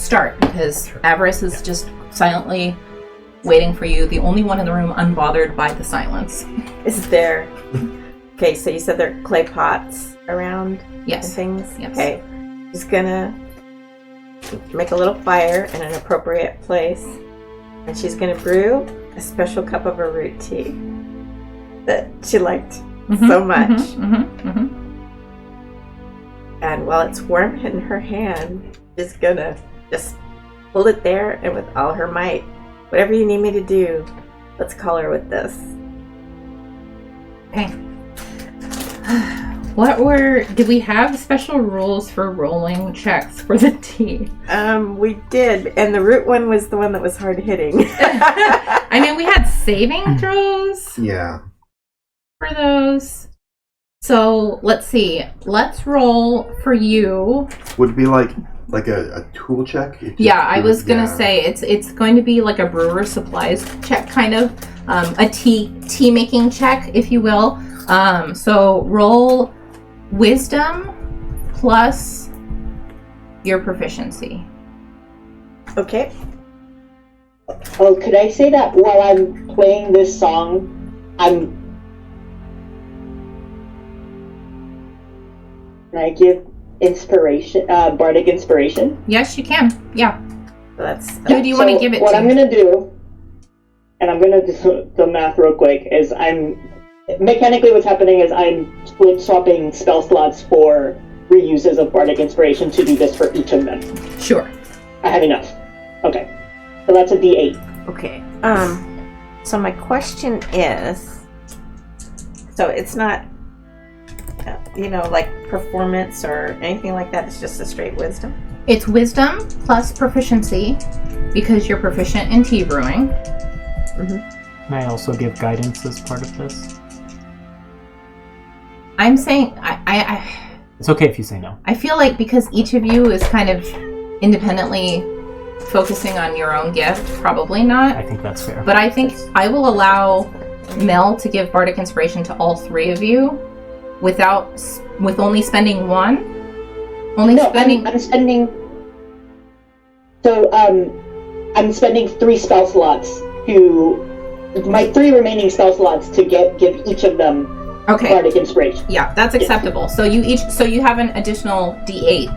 start because Avarice is just silently waiting for you. The only one in the room unbothered by the silence. Is there... Okay, so you said there are clay pots around and Yes. things? Yes. Okay. Just gonna make a little fire in an appropriate place. And she's gonna brew a special cup of her root tea that she liked so much. And while it's warm in her hand, she's gonna just hold it there and with all her might. Whatever you need me to do, let's call her with this. Okay. Did we have special rules for rolling checks for the tea? We did, and the root one was the one that was hard hitting. I mean, we had saving throws Yeah. for those. So let's see. Let's roll for you. Would it be like a tool check? Yeah, I was gonna say it's going to be like a brewer's supplies check, kind of a tea making check, if you will. So roll wisdom plus your proficiency. Okay. Oh, could I say that while I'm playing this song, Can I give inspiration, bardic inspiration? Yes, you can. Yeah. That's Who do you want to give it what to? I'm gonna do, and I'm gonna do the math real quick, is mechanically what's happening is I'm split swapping spell slots for reuses of bardic inspiration to do this for each of them. Sure. I have enough. Okay. So that's a D8. Okay. So my question is, so it's not, like performance or anything like that. It's just a straight wisdom. It's wisdom plus proficiency because you're proficient in tea brewing. Can I also give guidance as part of this? I'm saying It's okay if you say no. I feel like because each of you is kind of independently focusing on your own gift, probably not. I think that's fair. But I think I will allow Mel to give Bardic Inspiration to all three of you with only spending one. I'm spending. So I'm spending 3 spell slots my 3 remaining spell slots to give each of them Bardic Inspiration. Yeah, that's acceptable. So you have an additional D8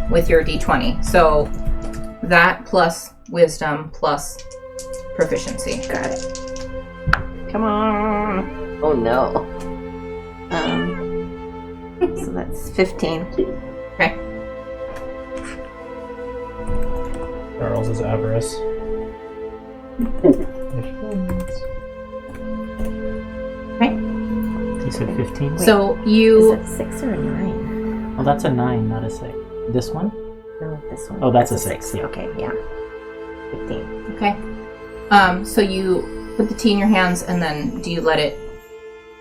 with your D20. So that plus wisdom plus proficiency. Got it. Come on. Oh no. So that's 15. Okay. Charles is avarice. Okay. You said 15? So Is you. that 6 or a 9? Oh, that's a 9, not a 6. This one? No, this one. Oh, that's a 6, yeah. Okay, yeah. 15. Okay. So you put the tea in your hands, and then do you let it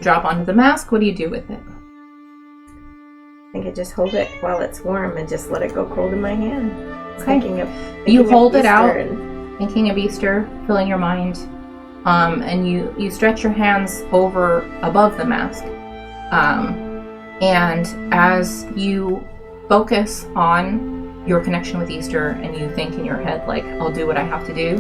drop onto the mask? What do you do with it? I think I just hold it while it's warm and just let it go cold in my hand. Okay. You hold it out, thinking of Easter, filling your mind, and you stretch your hands over above the mask. And as you focus on your connection with Easter and you think in your head, like, I'll do what I have to do,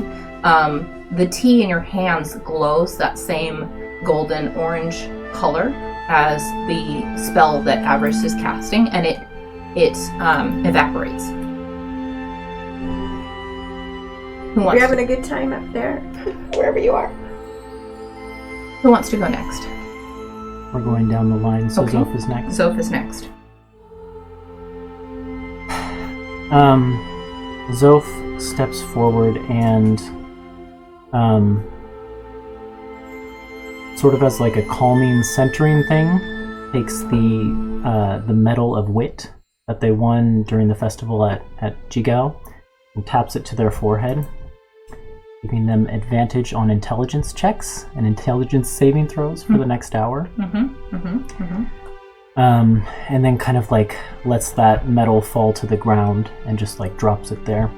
the tea in your hands glows that same golden orange color as the spell that Avarice is casting, and it evaporates. Who wants You're having a good time up there, wherever you are. Who wants to go next? We're going down the line, so Okay. Zoph is next. Zoph is next. Zoph steps forward and sort of as like a calming, centering thing, takes the Medal of Wit that they won during the festival at Jigao and taps it to their forehead, giving them advantage on intelligence checks and intelligence saving throws for the next hour. And then kind of like lets that medal fall to the ground and just like drops it there.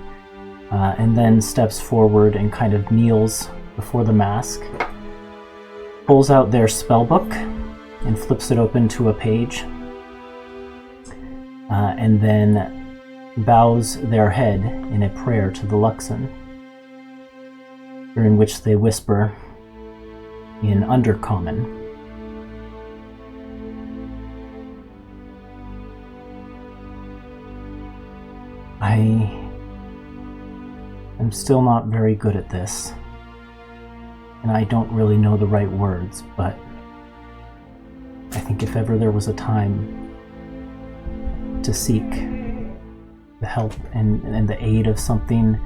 And then steps forward and kind of kneels before the mask, pulls out their spell book and flips it open to a page, and then bows their head in a prayer to the Luxon, during which they whisper in Undercommon. I'm still not very good at this, and I don't really know the right words, but I think if ever there was a time to seek the help and the aid of something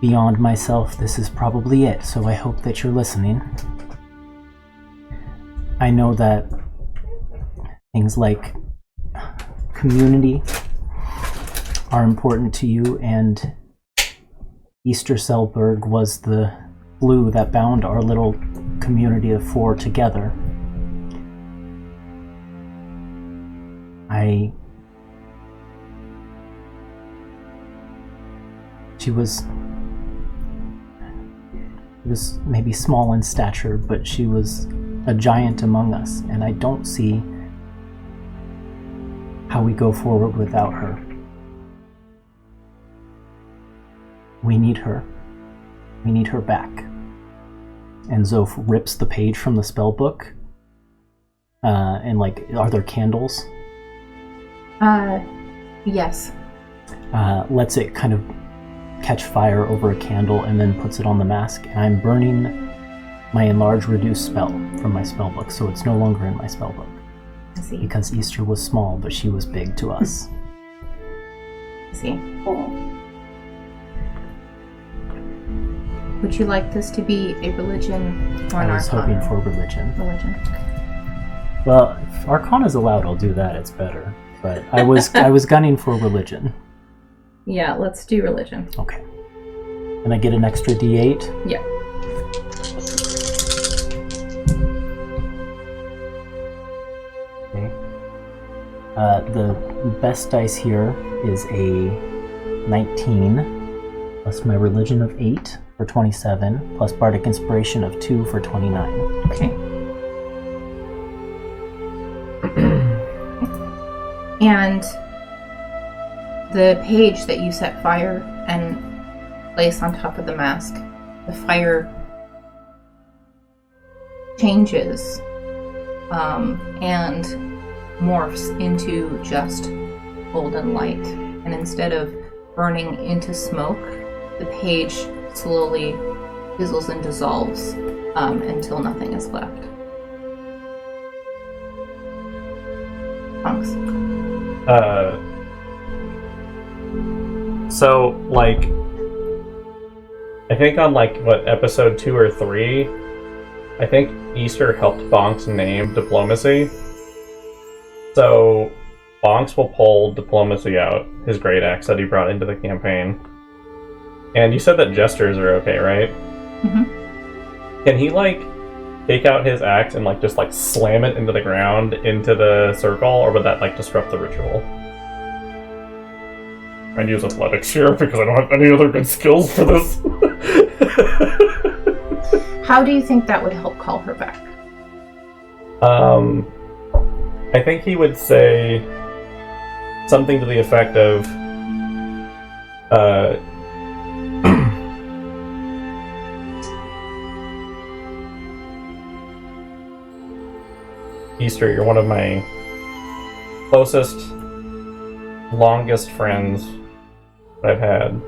beyond myself, this is probably it, so I hope that you're listening. I know that things like community are important to you, and Easter Selberg was the glue that bound our little community of 4 together. She was maybe small in stature, but she was a giant among us, and I don't see how we go forward without her. We need her. We need her back. And Zoph rips the page from the spell book. And like, are there candles? Yes. Lets it kind of catch fire over a candle and then puts it on the mask. And I'm burning my enlarge reduce spell from my spell book, so it's no longer in my spell book. I see. Because Easter was small, but she was big to us. I see. Would you like this to be a religion or an I was arcana? hoping for religion. Religion. Well, if Arcana's allowed, I'll do that. It's better. But I was gunning for religion. Yeah, let's do religion. Okay. And I get an extra D8? Yeah. Okay. The best dice here is a 19, plus my religion of 8 for 27, plus bardic inspiration of 2 for 29. Okay. And the page that you set fire and place on top of the mask, the fire changes and morphs into just golden light. And instead of burning into smoke, the page slowly fizzles and dissolves until nothing is left. Punks. So, like, I think on, like, what, episode 2 or 3, I think Easter helped Bonks name diplomacy. So, Bonks will pull diplomacy out, his great axe that he brought into the campaign. And you said that gestures are okay, right? Mm-hmm. Can he, like, take out his axe and, like, just, like, slam it into the ground, into the circle, or would that, like, disrupt the ritual? I'd use athletics here because I don't have any other good skills for this. How do you think that would help call her back? I think he would say something to the effect of, Easter, you're one of my closest, longest friends I've had,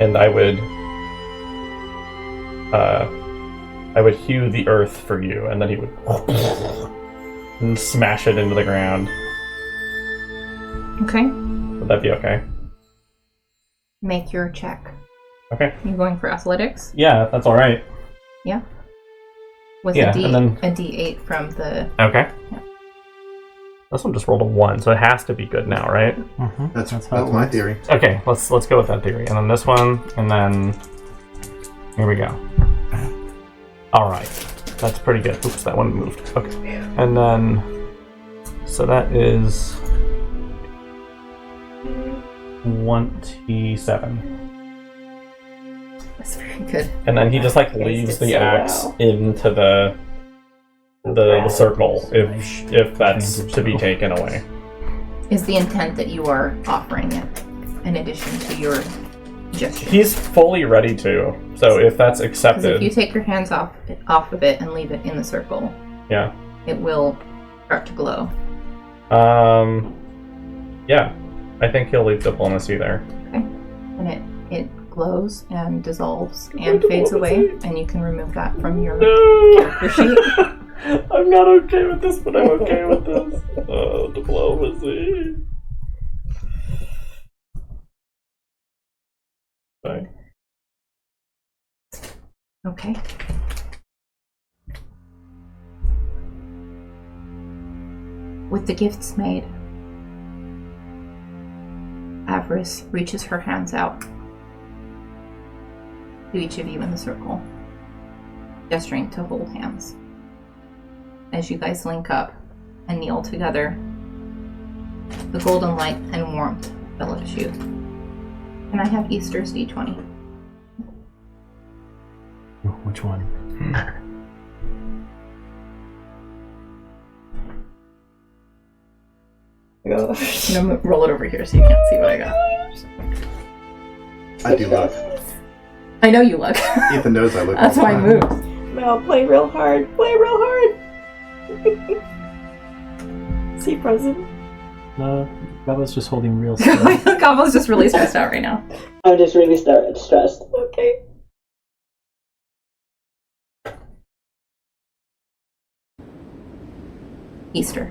and I would hew the earth for you, and then he would and smash it into the ground. Okay. Would that be okay? Make your check. Okay. You going for athletics? Yeah, that's all right. Yeah. With Yeah, a and then- a D8 from the... Okay. Yeah. This one just rolled a 1, so it has to be good now, right? Mm-hmm. That's how it my works. theory. Okay, let's go with that theory. And then this one, and then here we go. All right, that's pretty good. Oops, that one moved. Okay, and then so that is 27. That's very good. And then he just like You guys leaves did the so axe well. into the circle if that's to be taken away. Is the intent that you are offering it in addition to your gesture? He's fully ready to. So if that's Because accepted, if you take your hands off of it and leave it in the circle, yeah. it will start to glow. Yeah, I think he'll leave diplomacy there. Okay. And it glows and dissolves and fades away, and you can remove that from your character sheet. I'm not okay with this, but I'm okay with this. Diplomacy. Fine. Okay. With the gifts made, Avarice reaches her hands out to each of you in the circle, gesturing to hold hands. As you guys link up and kneel together, the golden light and warmth envelops you. And I have Easter's D20. Which one? I'm gonna roll it over here so you can't see what I got. I do look. I know you look. Ethan knows I look. That's all the why I time. moved. Mel, play real hard. Play real hard. See, frozen. No, that was just holding real still. Gobbo's just really stressed out right now. I'm just really stressed. Okay. Easter.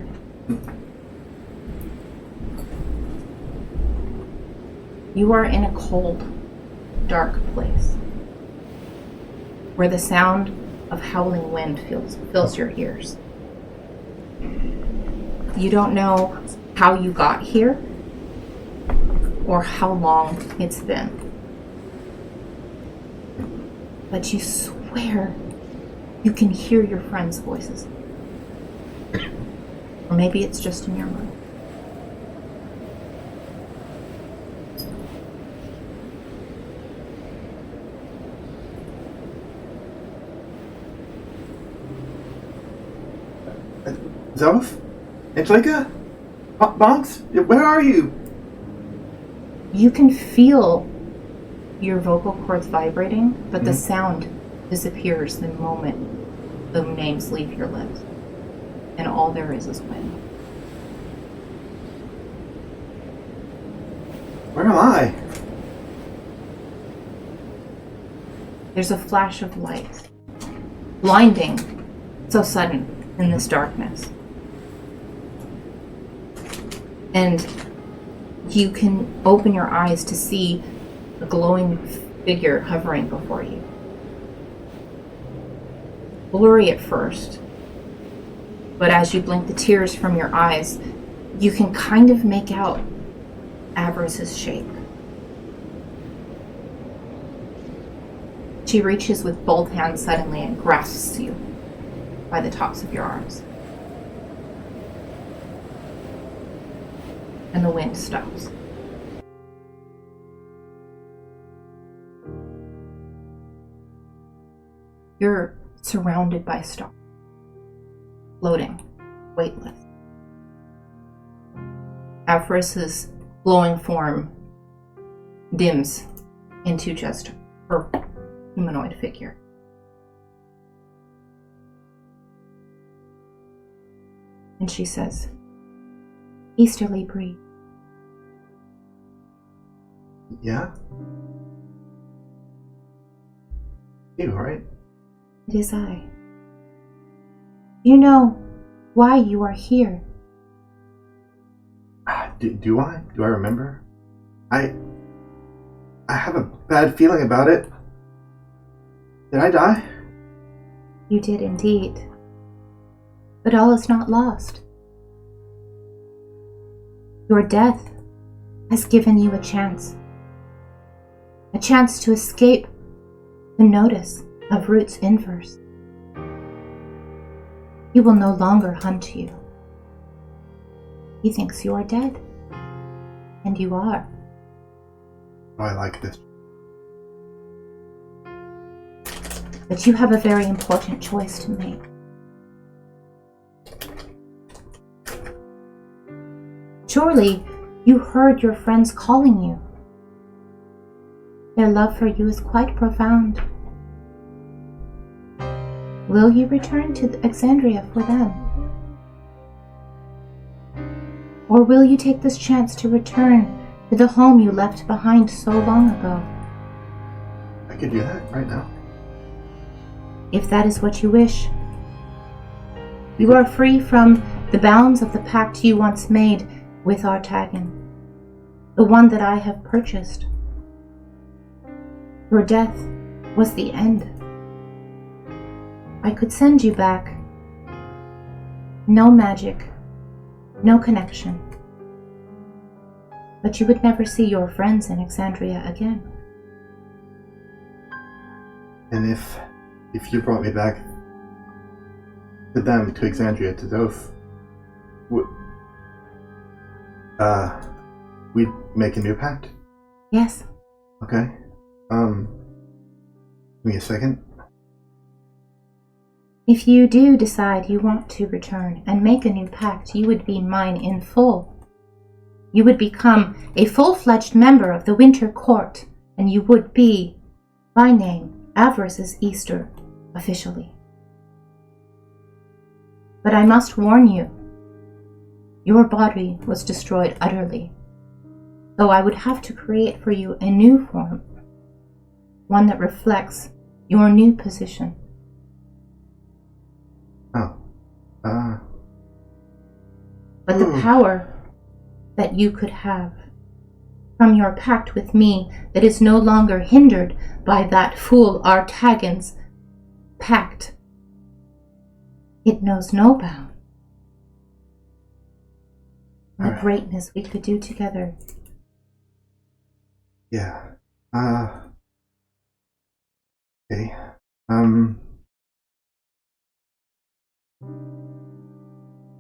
You are in a cold, dark place. where the sound of howling wind fills your ears. You don't know how you got here or how long it's been. But you swear you can hear your friends' voices. Or maybe it's just in your mind. Zelf? Angelica? Bonks? Where are you? You can feel your vocal cords vibrating, but the sound disappears the moment the names leave your lips. And all there is wind. Where am I? There's a flash of light. Blinding. So sudden in this darkness. And you can open your eyes to see a glowing figure hovering before you. Blurry at first, but as you blink the tears from your eyes, you can kind of make out Avarice's shape. She reaches with both hands suddenly and grasps you by the tops of your arms. And the wind stops. You're surrounded by stars, floating, weightless. Avarice's glowing form dims into just her humanoid figure. And she says, "Easterly breeze." Yeah? You, right? It is I. You know why you are here. Do I? Do I remember? I have a bad feeling about it. Did I die? You did indeed. But all is not lost. Your death has given you a chance to escape the notice of Root's inverse. He will no longer hunt you. He thinks you are dead. And you are. Oh, I like this. But you have a very important choice to make. Surely you heard your friends calling you. Their love for you is quite profound. Will you return to Exandria for them? Or will you take this chance to return to the home you left behind so long ago? I could do that right now. If that is what you wish. You are free from the bounds of the pact you once made with Artagan, the one that I have purchased. Your death was the end. I could send you back. No magic, no connection. But you would never see your friends in Exandria again. And if you brought me back to them, to Exandria, to Zoth, we'd make a new pact? Yes. Okay. Give me a second. If you do decide you want to return and make a new pact, you would be mine in full. You would become a full-fledged member of the Winter Court, and you would be, by name, Avarice's Easter, officially. But I must warn you, your body was destroyed utterly, though I would have to create for you a new form, one that reflects your new position. But the power that you could have from your pact with me that is no longer hindered by that fool Artagan's pact. It knows no bound. The Alright. greatness we could do together. Yeah. Okay.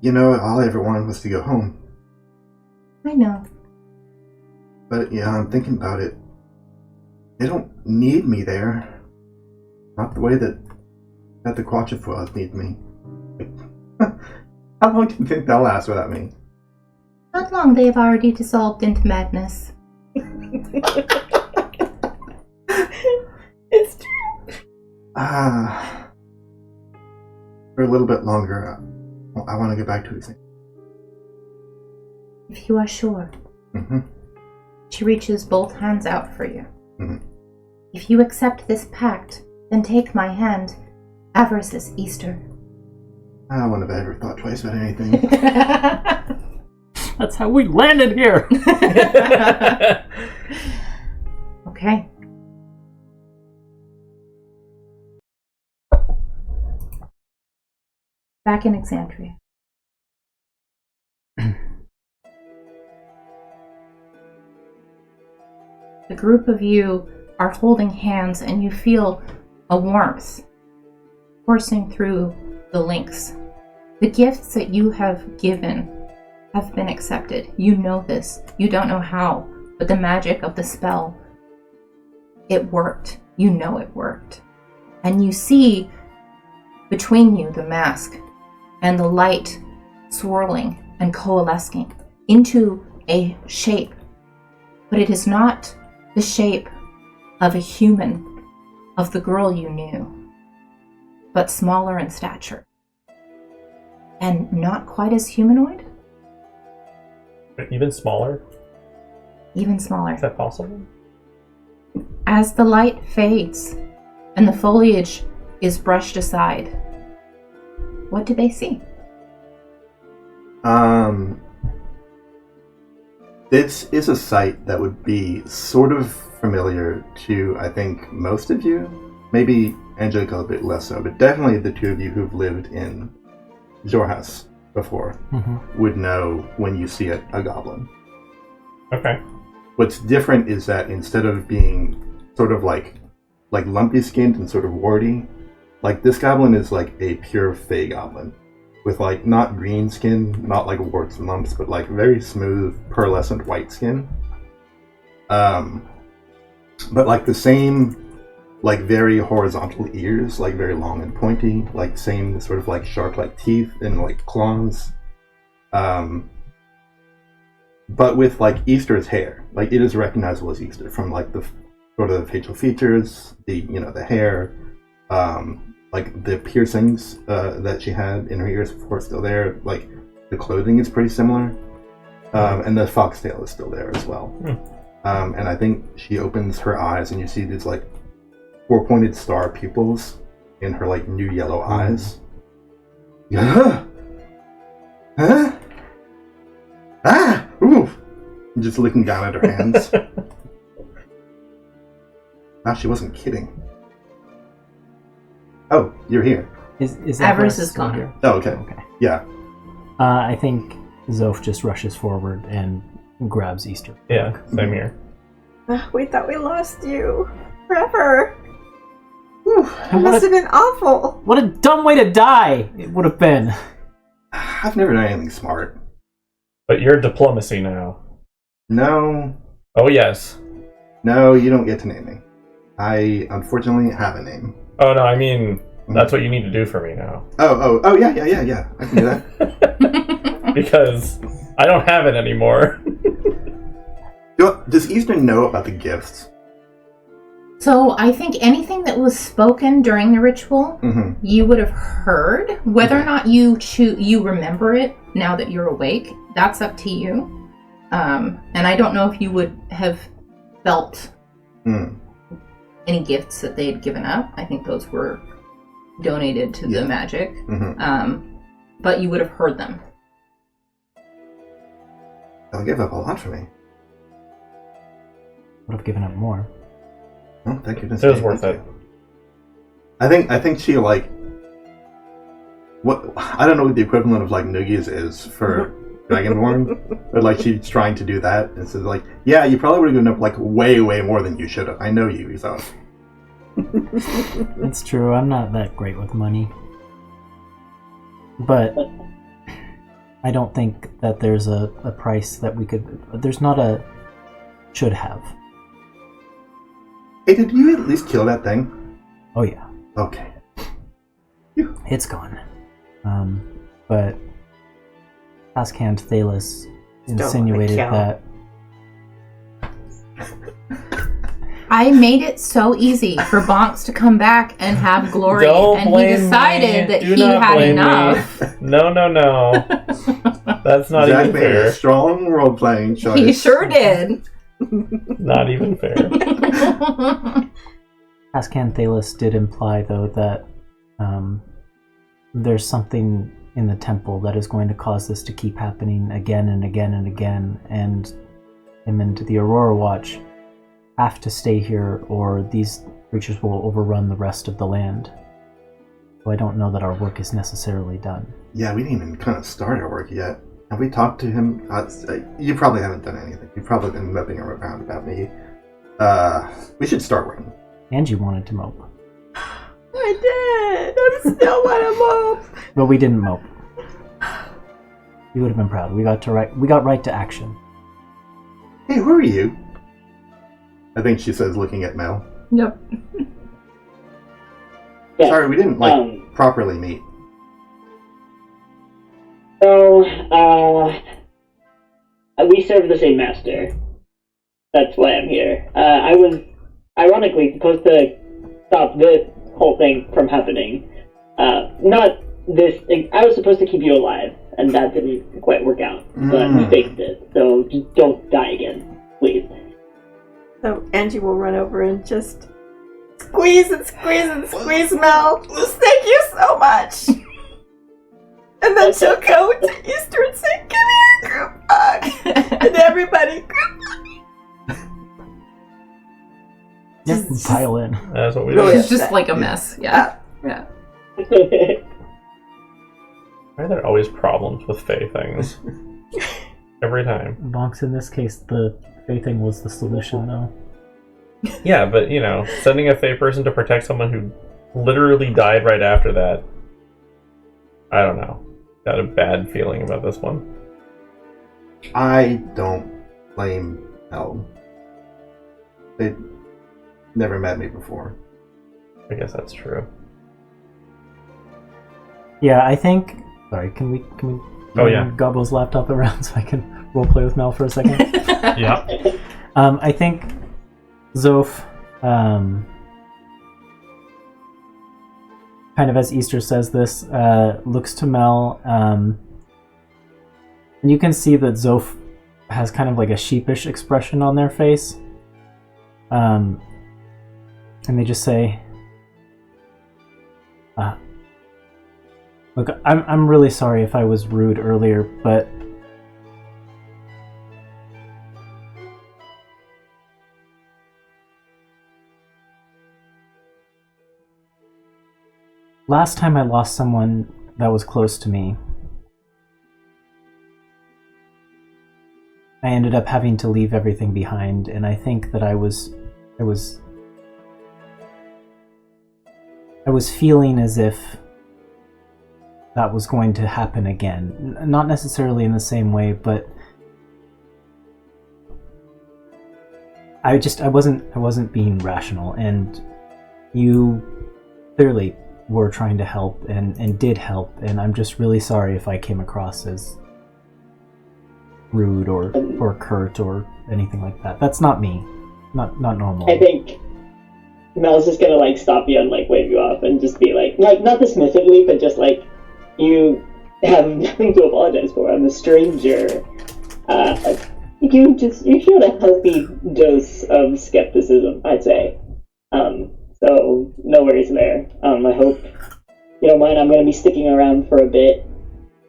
You know, all I ever wanted was to go home. I know. But yeah, I'm thinking about it. They don't need me there. Not the way that the Quatrefoils need me. How long do you think they'll last without me? Not long. They have already dissolved into madness. It's true. For a little bit longer, I want to get back to Exandria. If you are sure. Mm-hmm. She reaches both hands out for you. Mm-hmm. If you accept this pact, then take my hand. Avarice is Easter. I wouldn't have ever thought twice about anything. That's how we landed here. Okay. Back in Exandria. The group of you are holding hands and you feel a warmth coursing through the links. The gifts that you have given have been accepted. You know this. You don't know how, but the magic of the spell, it worked. You know it worked. And you see between you the mask and the light swirling and coalescing into a shape. But it is not the shape of a human, of the girl you knew, but smaller in stature. And not quite as humanoid? Even smaller? Even smaller. Is that possible? As the light fades and the foliage is brushed aside, what do they see? This is a sight that would be sort of familiar to, I think, most of you. Maybe Angelica a bit less so, but definitely the two of you who've lived in Jorhaus before would know when you see a goblin. Okay. What's different is that instead of being sort of like lumpy skinned and sort of warty, like this goblin is like a pure fey goblin. With like not green skin, not like warts and lumps, but like very smooth, pearlescent white skin. But like the same, like very horizontal ears, like very long and pointy, like same sort of like shark-like teeth and like claws. But with like Easter's hair, like it is recognizable as Easter from like the sort of the facial features, the the hair, like the piercings that she had in her ears before still there. Like the clothing is pretty similar, and the foxtail is still there as well. And I think she opens her eyes and you see these like 4-pointed star pupils in her like new yellow eyes. Huh? Ah! Oof! Just looking down at her hands. Wow, she wasn't kidding. Oh, you're here. Is Avarice is still gone. here? Oh, okay. Okay. Yeah. I think Zoph just rushes forward and grabs Easter. Yeah, same here. We thought we lost you forever. It And must have been awful. what a dumb way to die it would have been. I've never done anything smart. But you're diplomacy now. No. Oh, yes. No, you don't get to name me. I unfortunately have a name. Oh, no, I mean, that's what you need to do for me now. Oh, yeah. I can do that. Because I don't have it anymore. Does Eastern know about the gifts? So I think anything that was spoken during the ritual, you would have heard. Whether or not you remember it now that you're awake, that's up to you. And I don't know if you would have felt any gifts that they had given up. I think those were donated to the magic. But you would have heard them. They'll give up a lot for me. Would have given up more. Oh, thank goodness. It was worth it. I think she like what I don't know what the equivalent of like noogies is for Dragonborn, but like she's trying to do that and says like, yeah, you probably would have given up like way more than you should have. I know you, so. It's true. I'm not that great with money, but I don't think that there's a price that we could. There's not a should have. Hey, did you at least kill that thing? Oh yeah. Okay. It's gone. But Ascant Thalis insinuated that I made it so easy for Bonks to come back and have glory, Don't and he blame decided me. that Do he not had blame enough. me. No. That's not Zach even made a fair. strong role-playing choice. He sure did. Not even fair. Ascant Thalis did imply, though, that there's something in the temple that is going to cause this to keep happening again and again and again, and him and the Aurora Watch have to stay here, or these creatures will overrun the rest of the land. So I don't know that our work is necessarily done. Yeah, we didn't even kind of start our work yet. Have we talked to him? You probably haven't done anything. You've probably been moping around about me. We should start working. Angie wanted to mope. I did. I still want to mope. But we didn't mope. You would have been proud. We got right to action. Hey, who are you? I think she says, looking at Mel. Yep. Yeah. Sorry, we didn't properly meet. So, we serve the same master. That's why I'm here. I was, ironically, supposed to stop this whole thing from happening. Not this. I was supposed to keep you alive, and that didn't quite work out. But we fixed it, so just don't die again, please. So Angie will run over and just squeeze Mel. Just thank you so much. And then she'll go to Easter and say, "Give me a group hug," and everybody group hug. Yep, pile in. That's what we Really? do. It's just like a mess. Yeah. Yeah. Why are there always problems with Fae things? Every time. Bonks, in this case, the Fae thing was the solution, though. Yeah, but, sending a Fae person to protect someone who literally died right after that, I don't know. Got a bad feeling about this one. I don't blame Mel. They never met me before. I guess that's true. Yeah, I think... Sorry, can we Oh, yeah. Gobbo's laptop around so I can roleplay with Mel for a second? Yeah. I think Zoph, kind of as Easter says this, looks to Mel, and you can see that Zoph has kind of like a sheepish expression on their face. And they just say, look, I'm really sorry if I was rude earlier, but last time I lost someone that was close to me, I ended up having to leave everything behind, and I think that I was feeling as if that was going to happen again. Not necessarily in the same way, but I wasn't being rational, and you clearly were trying to help and did help, and I'm just really sorry if I came across as rude or curt or anything like that. That's not me. Not normal. I think Mel's just gonna stop you and wave you off and just be like not dismissively, but just you have nothing to apologize for. I'm a stranger. You showed a healthy dose of skepticism, I'd say. So no worries there. I hope you don't mind. I'm going to be sticking around for a bit,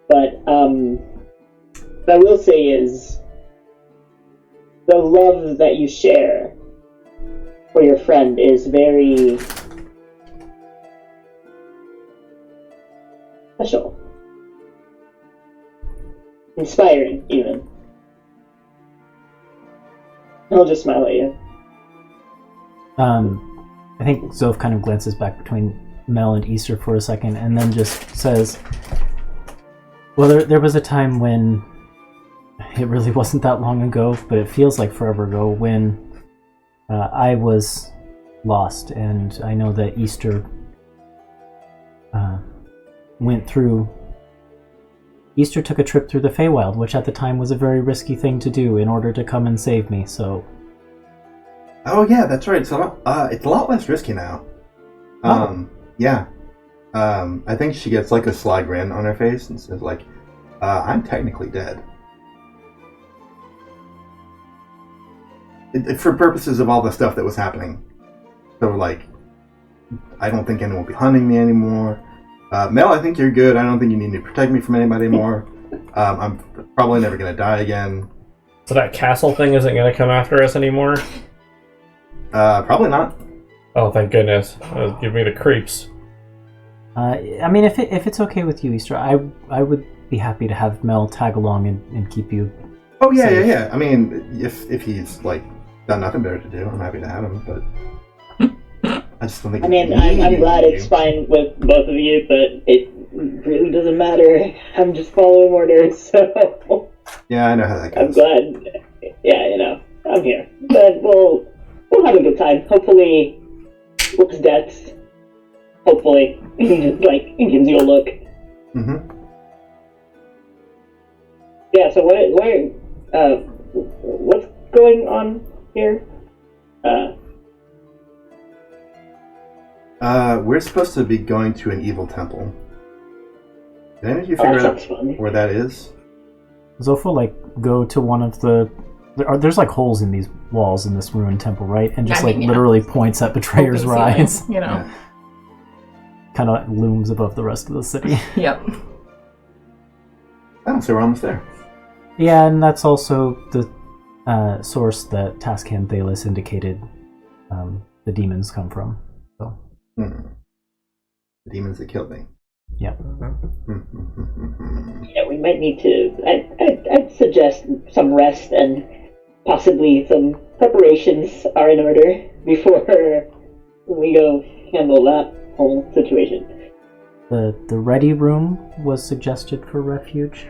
but what I will say is the love that you share for your friend is very special. Inspiring, even. I'll just smile at you. I think Zoph kind of glances back between Mel and Easter for a second, and then just says, well, there was a time when, it really wasn't that long ago, but it feels like forever ago, when I was lost, and I know that Easter Easter took a trip through the Feywild, which at the time was a very risky thing to do in order to come and save me, so... Oh yeah, that's right. So it's a lot less risky now. Yeah. I think she gets like a sly grin on her face and says like, I'm technically dead. For purposes of all the stuff that was happening. So like, I don't think anyone will be hunting me anymore. Mel, I think you're good. I don't think you need to protect me from anybody anymore. I'm probably never going to die again. So that castle thing isn't going to come after us anymore? Probably not. Oh, thank goodness. Give me the creeps. I mean, if it's okay with you, Easter, I would be happy to have Mel tag along and keep you. Oh yeah, safe. yeah. I mean, if he's like got nothing better to do, I'm happy to have him. But I just don't think. I mean, I'm glad it's fine with both of you, but it really doesn't matter. I'm just following orders, so. Yeah, I know how that goes. I'm glad. Yeah, I'm here, but we'll have a good time. Hopefully, with deaths. Hopefully, just like it gives you a look. Mm-hmm. Yeah. So what's going on here? We're supposed to be going to an evil temple. Did any of you That figure out sounds fun. where that is? Zoph will go to one of the... There's like holes in these walls in this ruined temple, right? And just literally points at Betrayer's Rise. Yeah. Kind of looms above the rest of the city. Yep. Oh, so we're almost there. Yeah, and that's also the source that Tascan Thalis indicated the demons come from. So. The demons that killed me. Yep. Yeah, we might need to. I'd suggest some rest and possibly some preparations are in order before we go handle that whole situation. The ready room was suggested for refuge.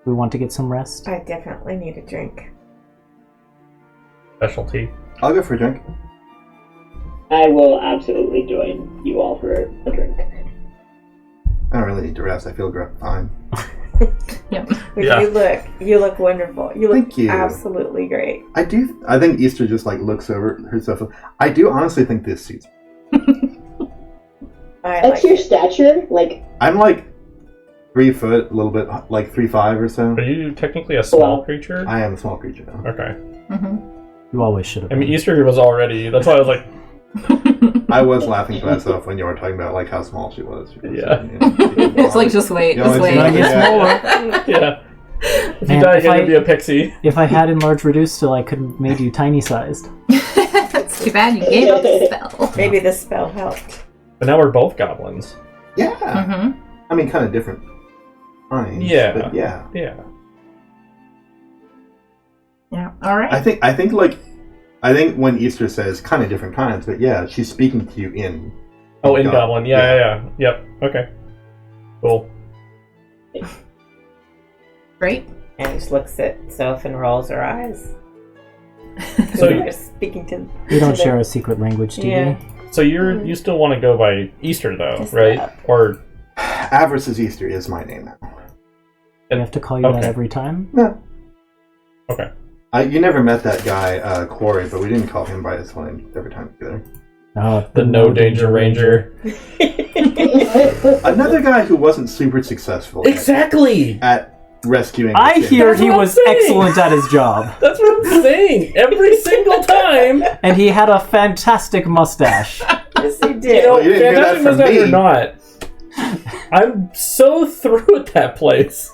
We want to get some rest. I definitely need a drink. Specialty. I'll go for a drink. I will absolutely join you all for a drink. I don't really need to rest. I feel fine. Yep. But you look wonderful. You look Thank you. absolutely great. I think Easter just like looks over herself. I do honestly think this suits me. What's your stature? Like, I'm like 3 foot, a little bit, like 3'5" or so. Are you technically a small creature? I am a small creature now. Okay. Mm-hmm. You always should have. I mean, Easter was already... That's why I was like... I was laughing to myself when you were talking about like how small she was. Yeah. It's like, just wait, You just know, wait. it's Get yeah. Yeah. If you Man, die, if you're I- going to be a pixie. If I had enlarged reduced still, I could have made you tiny sized. It's too bad you gave up the spell. Maybe this spell helped. But now we're both goblins. Yeah. Mm-hmm. I mean, kind of different kinds. Yeah. But yeah. Yeah. Yeah. All right. I think when Easter says kind of different kinds, but yeah, she's speaking to you in. Oh, in Goblin. Yeah. Yep. Okay. Cool. Great. And just looks at Soph and rolls her eyes. So You're speaking to. We don't to share a secret language, do Yeah. we? So you still want to go by Easter though, Just right? that. Or Avarice is Easter is my name now. We have to call you that Okay. every time? No. okay. You never met that guy, Corey, but we didn't call him by his full name every time together. The No Danger Ranger. Another guy who wasn't super successful Exactly. at rescuing. I the kid. hear That's he what I'm was saying. excellent at his job. That's what I'm saying. Every single time. And he had a fantastic mustache. Yes, he You did. know, Well, you didn't hear that fantastic from mustache or me. not. I'm so through at that place.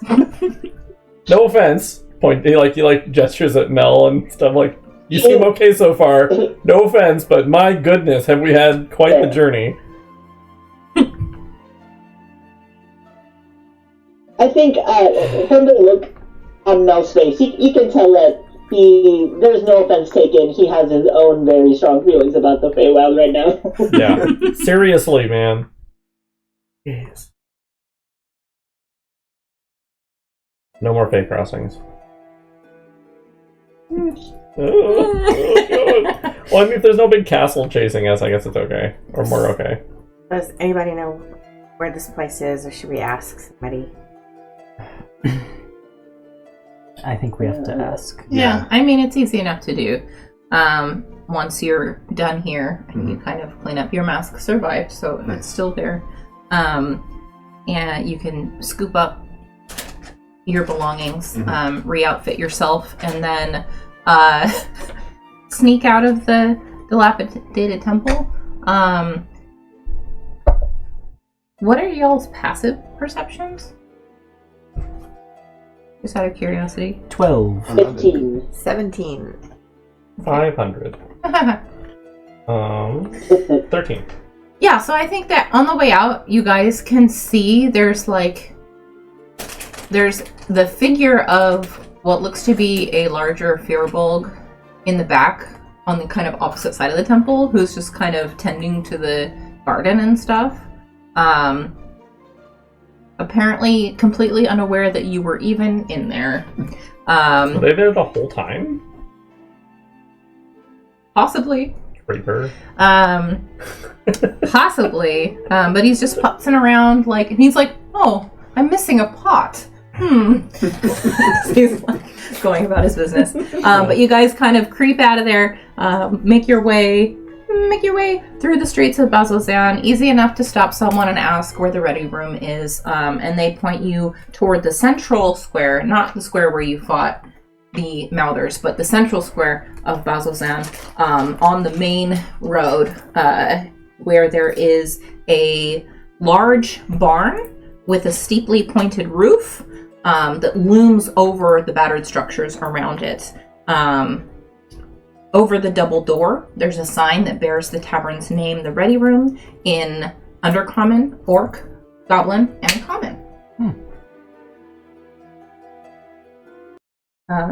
No offense. He like gestures at Mel and stuff like, you seem okay so far. No offense, but my goodness, have we had quite the journey. I think from the look on Mel's face, you can tell that there's no offense taken. He has his own very strong feelings about the Feywild right now. Yeah, seriously, man. Yes. No more Fey crossings. Oh, God. Well, I mean, if there's no big castle chasing us, I guess it's okay. Or more okay. Does anybody know where this place is, or should we ask somebody? I think we have to ask. Yeah, I mean, it's easy enough to do. Once you're done here, and you kind of clean up, your mask survived, so it's still there. And you can scoop up your belongings, re-outfit yourself, and then sneak out of the dilapidated temple. What are y'all's passive perceptions? Just out of curiosity. 12. 15. 17. 500. 13. Yeah, so I think that on the way out, you guys can see there's the figure of what looks to be a larger Firbolg in the back on the kind of opposite side of the temple, who's just kind of tending to the garden and stuff. Apparently completely unaware that you were even in there. Were they there the whole time? Possibly. Creeper. Possibly. But he's just putzing around, and he's like, oh, I'm missing a pot. He's going about his business. But you guys kind of creep out of there, make your way through the streets of Bazzoxan, easy enough to stop someone and ask where the ready room is, and they point you toward the central square, not the square where you fought the Mouthers, but the central square of Bazzoxan, on the main road, where there is a large barn with a steeply pointed roof that looms over the battered structures around it. Over the double door, there's a sign that bears the tavern's name, the Ready Room, in Undercommon, Orc, Goblin, and Common.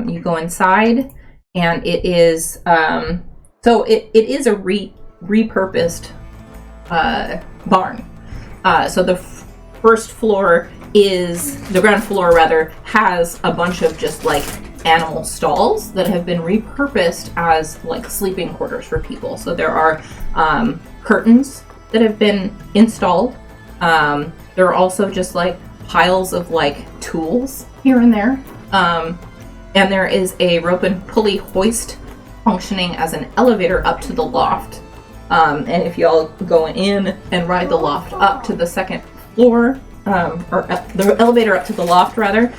You go inside, and it is so it is a repurposed barn. So the first floor is the ground floor, rather, has a bunch of just animal stalls that have been repurposed as sleeping quarters for people. So there are curtains that have been installed. There are also just piles of tools here and there. And there is a rope and pulley hoist functioning as an elevator up to the loft. And if y'all go in and ride the loft up to the second floor, or the elevator up to the loft rather,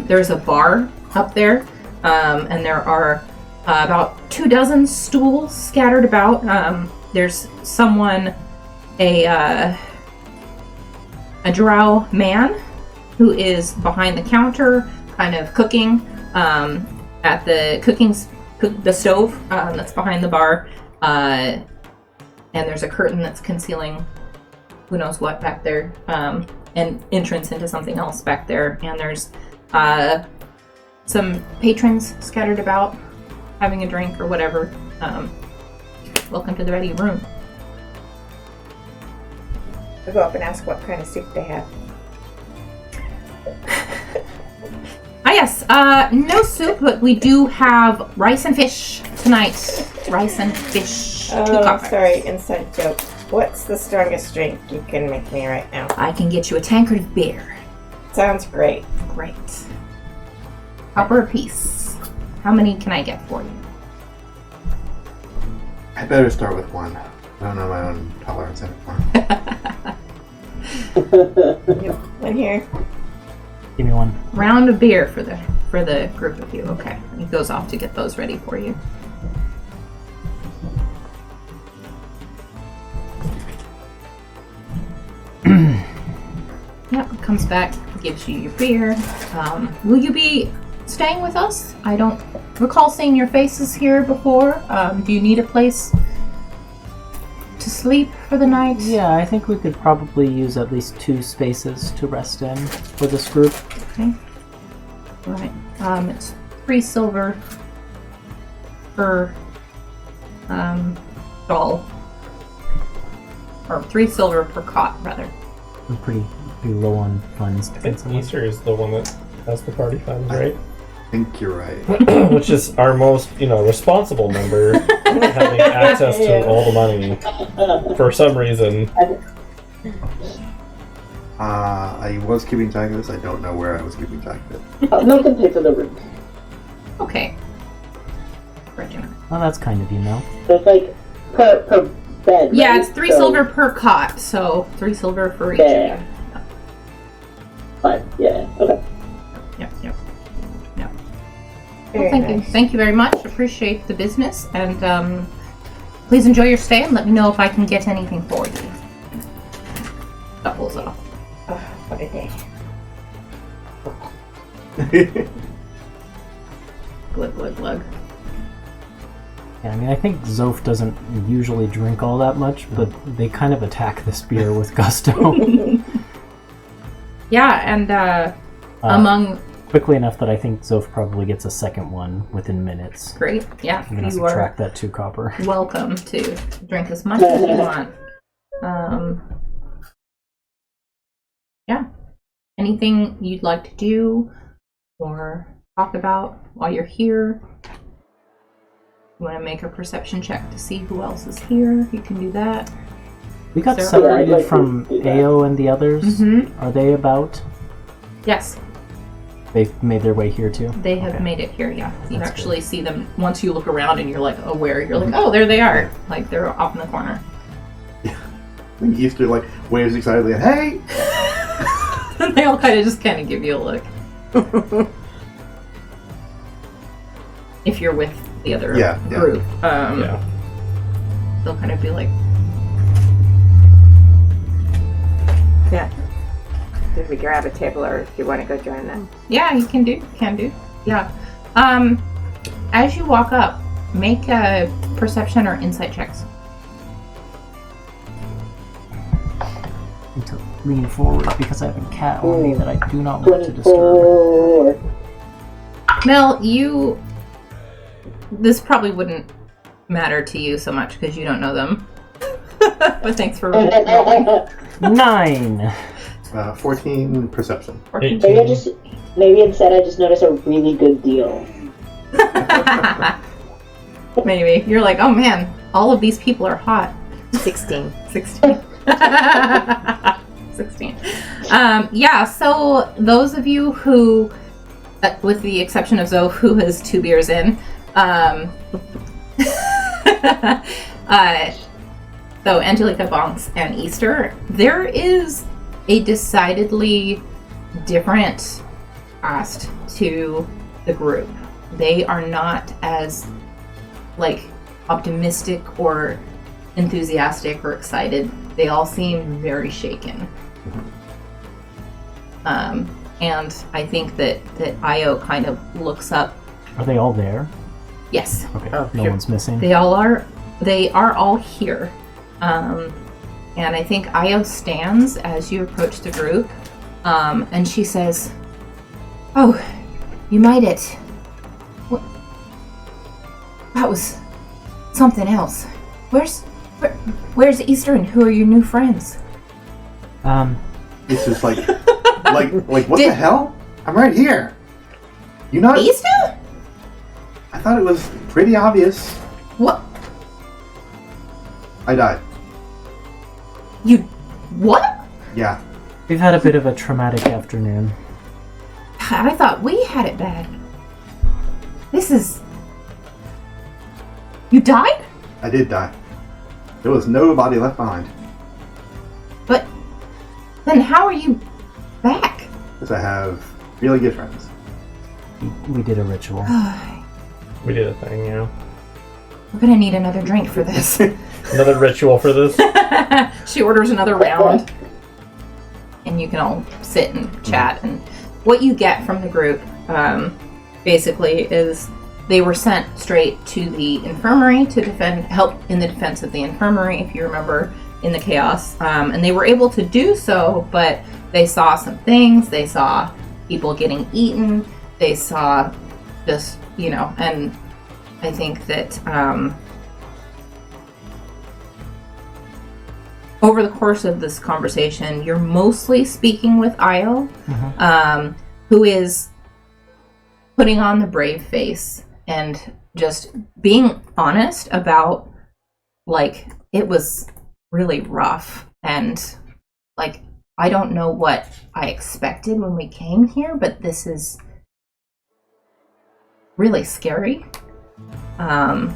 there's a bar up there, and there are about 24 stools scattered about. There's someone, a drow man, who is behind the counter, kind of cooking at the stove that's behind the bar, and there's a curtain that's concealing who knows what back there, an entrance into something else back there, and there's some patrons scattered about having a drink or whatever. Welcome to the Ready Room. I'll go up and ask what kind of soup they have. Yes, no soup, but we do have rice and fish tonight. Rice and fish. Oh, sorry, inside joke. What's the strongest drink you can make me right now? I can get you a tankard of beer. Sounds great. Great. Copper a piece. How many can I get for you? I better start with one. I don't know my own tolerance anymore. One here. Give me one. Round of beer for the group of you. Okay. He goes off to get those ready for you. Yep, comes back, gives you your beer. Will you be staying with us? I don't recall seeing your faces here before. Do you need a place to sleep for the night? Yeah, I think we could probably use at least 2 spaces to rest in for this group. Okay. All right. It's 3 silver per doll, or 3 silver per cot, rather. I'm pretty low on funds. I think Easter is the one that has the party funds, right? I think you're right. Which is our most, responsible member, having access to all the money for some reason. I was keeping track of this. I don't know where I was keeping track of it. No can pay for the room. Okay. Regina. Well, that's kind of, So it's like per bed. Yeah, right? it's 3 So- silver per cot, so 3 silver for each. Yeah. Fine. Yeah. Okay. Yep. Very Well, thank you. nice. Thank you very much. Appreciate the business, and please enjoy your stay and let me know if I can get anything for you. That pulls off. Oh, what a day. Glug, glug, glug. Yeah, I mean, I think Zoph doesn't usually drink all that much, but they kind of attack this beer with gusto. Yeah, and among... Quickly enough that I think Zoph probably gets a second one within minutes. Great, yeah. I'm going to You are subtract that 2 copper. welcome to drink as much as you want. Yeah. Anything you'd like to do or talk about while you're here? You want to make a perception check to see who else is here? You can do that. We got Sarah? separated Yeah, I'd like from to do that. Ao and the others. Mm-hmm. Are they about? Yes, They've made their way here too? they have Okay. made it here, yeah. You That's actually see them once you look around and you're like aware. You're like, oh, there they are. Like, they're off in the corner. I think Easter waves excitedly. Hey! And they all kind of give you a look. If you're with the other Yeah. group. Yeah. They'll kind of be like, Yeah. Did we grab a table, or if you want to go join them? yeah, you can do. Yeah. As you walk up, make a perception or insight checks. I need to lean forward because I have a cat on me that I do not want to disturb. 24. Mel, this probably wouldn't matter to you so much because you don't know them. But thanks for rolling. 9! 14 perception. Maybe instead I just noticed a really good deal. Maybe. You're like, oh man, all of these people are hot. 16. 16. 16. Yeah, so those of you who, with the exception of Zoe, who has 2 beers in, so Angelica, Bonks, and Easter, there is a decidedly different cast to the group. They are not as, optimistic or enthusiastic or excited. They all seem very shaken. And I think that Io kind of looks up. Are they all there? Yes, Okay, Oh, no sure. one's missing. they are all here. And I think Io stands as you approach the group, and she says, "Oh, you made it. What? That was something else. Where's Easter and who are your new friends?" It's just like what the hell? I'm right here. You not? Easter? I thought it was pretty obvious. What? I died. You? What? Yeah. We've had a bit of a traumatic afternoon. I thought we had it bad. This is... You died? I did die. There was nobody left behind. But then how are you back? Because I have really good friends. We did a ritual. We did a thing, yeah. We're gonna need another drink for this. Another ritual for this. She orders another round, and you can all sit and chat. And what you get from the group, basically, is they were sent straight to the infirmary to help in the defense of the infirmary, if you remember, in the chaos. And they were able to do so, but they saw some things. They saw people getting eaten. They saw just, and I think that over the course of this conversation, you're mostly speaking with Io, who is putting on the brave face and just being honest about, like, it was really rough, and, like, I don't know what I expected when we came here, but this is really scary. I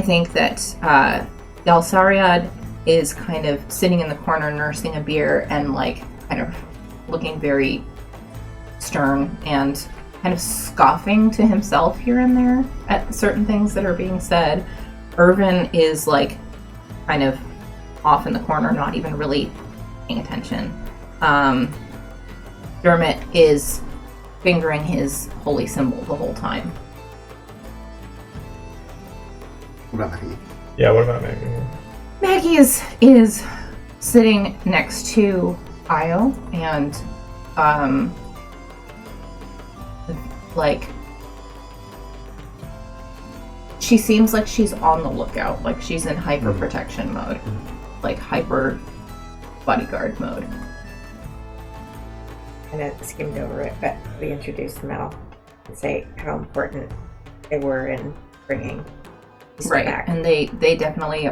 think that Delsariad is kind of sitting in the corner nursing a beer and, like, kind of looking very stern and kind of scoffing to himself here and there at certain things that are being said. Irvin is, like, kind of off in the corner, not even really paying attention. Dermot is fingering his holy symbol the whole time. What about Maggie? Yeah, what about Maggie? Maggie is sitting next to Io and like, she seems like she's on the lookout, like she's in hyper protection mode, like hyper bodyguard mode. And I skimmed over it, but we introduced Mel and say how important they were in bringing Easter back. And they definitely,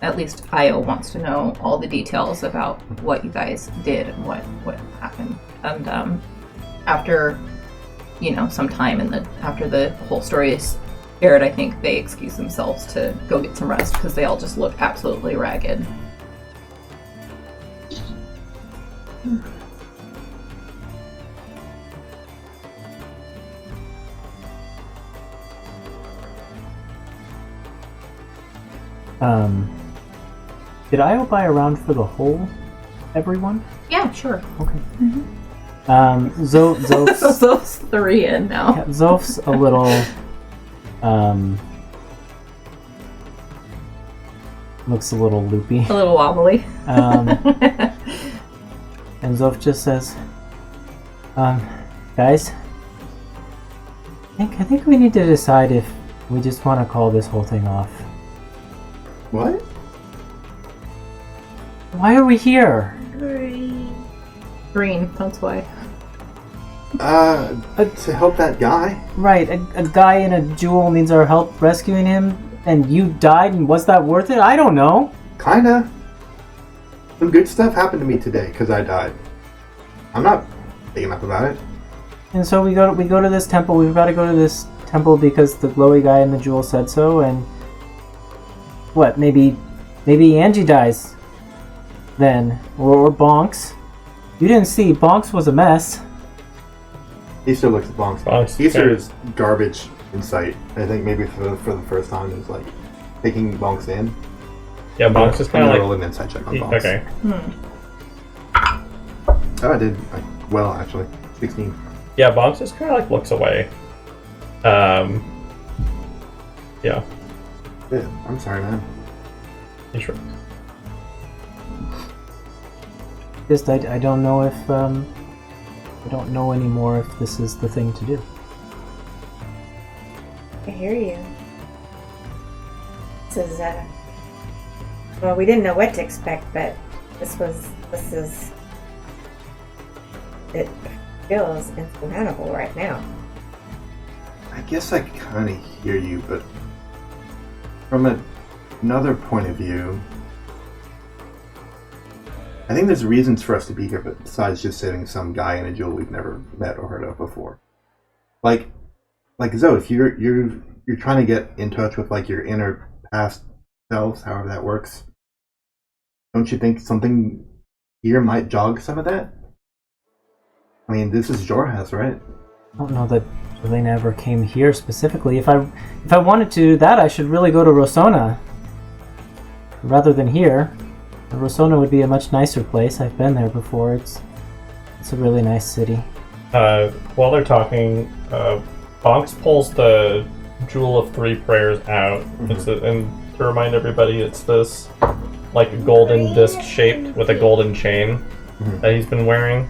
at least Io wants to know all the details about what you guys did and what happened. And after, some time after the whole story is aired, I think they excuse themselves to go get some rest because they all just look absolutely ragged. Did Io buy around for the whole everyone? Yeah, sure. Okay. Zoph's So those three in now. yeah, Zoph's a little looks a little loopy. A little wobbly. And Zoph just says, guys, I think we need to decide if we just want to call this whole thing off. What? Why are we here? Green, that's why. To help that guy? Right, a guy in a jewel needs our help rescuing him, and you died, and was that worth it? I don't know. Kinda. Some good stuff happened to me today because I died. I'm not big enough about it. And so we go to this temple. We've got to go to this temple because the glowy guy in the jewel said so, and what? Maybe Angie dies then, or Bonks. You didn't see Bonks was a mess. Easter looks at Bonks. Bonks, Easter yeah. is garbage in sight. I think maybe for the first time is like taking Bonks in. Yeah, Bonks is kind of roll like... an insight check on Bonks. Okay. Oh, I did well actually. 16. Yeah, Bonks just kind of like looks away. Yeah. Yeah, I'm sorry, man. You sure? Just I don't know if I don't know anymore if this is the thing to do. I hear you. This is well, we didn't know what to expect, but this is it feels insurmountable right now. I guess I kind of hear you, but from another point of view, I think there's reasons for us to be here, but besides just saving some guy in a jewel we've never met or heard of before. Like Zoe, if you're trying to get in touch with like your inner past selves, however that works, don't you think something here might jog some of that? I mean, this is Jorhas, right? I don't know that Jelena ever came here specifically. If I wanted to do that, I should really go to Rossona rather than here. Rossona would be a much nicer place. I've been there before. It's a really nice city. While they're talking, Bonks pulls the Jewel of Three Prayers out. And to remind everybody, it's this like golden disc shaped with a golden chain that he's been wearing.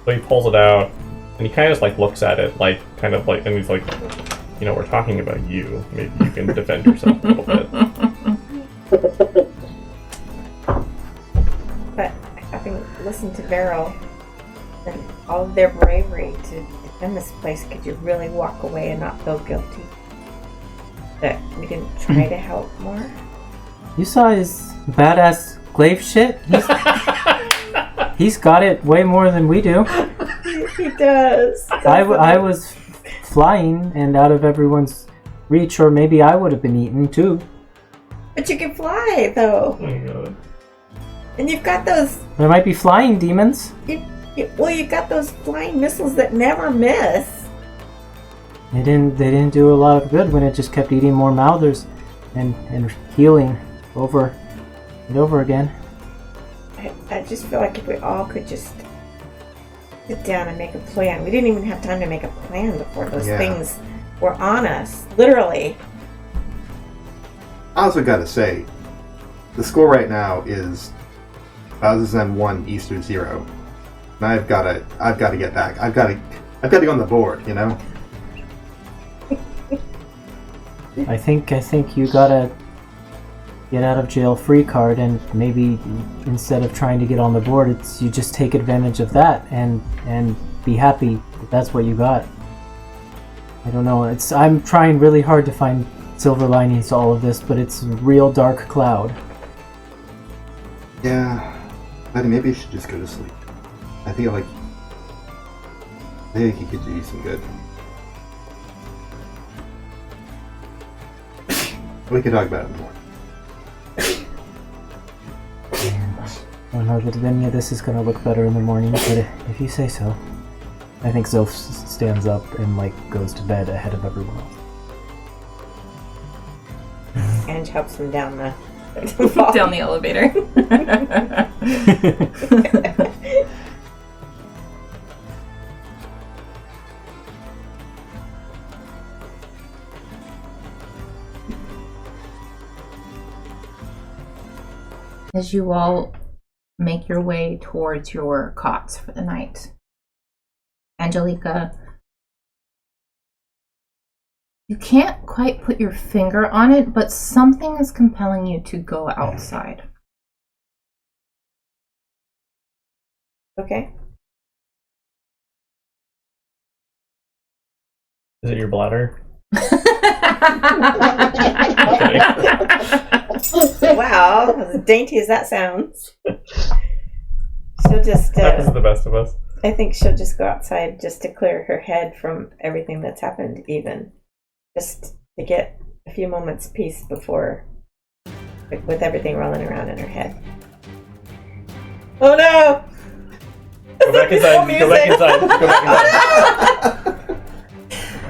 So he pulls it out, and he kind of just like looks at it, like kind of like, and he's like, you know, we're talking about you. Maybe you can defend yourself a little bit. But having listened to Beryl and all of their bravery to defend this place, could you really walk away and not feel guilty that we didn't try to help more? You saw his badass glaive shit? He's got it way more than we do. He does. I was flying and out of everyone's reach, or maybe I would have been eaten too. But you can fly, though. Oh my god. And you've got those... There might be flying demons. You've got those flying missiles that never miss. They didn't do a lot of good when it just kept eating more mouthers and healing over and over again. I just feel like if we all could just sit down and make a plan. We didn't even have time to make a plan before those things were on us. Literally. I also gotta say, the score right now is Bowser's 1, Easter 0. And I've gotta get back. I've gotta go on the board, you know? I think you gotta get out of jail free card, and maybe instead of trying to get on the board, it's you just take advantage of that and be happy that that's what you got. I don't know. I'm trying really hard to find silver linings to all of this, but it's a real dark cloud. Yeah, Buddy, maybe you should just go to sleep. I feel like maybe he could do you some good. We could talk about it more. I don't know that any of this is going to look better in the morning, but if you say so. I think Zoph stands up and goes to bed ahead of everyone else. And helps him down the down the elevator. As you all make your way towards your cots for the night, Angelica, you can't quite put your finger on it, but something is compelling you to go outside. Okay. Is it your bladder? Wow, as dainty as that sounds. She'll just... That is the best of us. I think she'll just go outside just to clear her head from everything that's happened, even. Just to get a few moments peace before... with everything rolling around in her head. Oh no! Go back inside. Go back inside. Go back inside.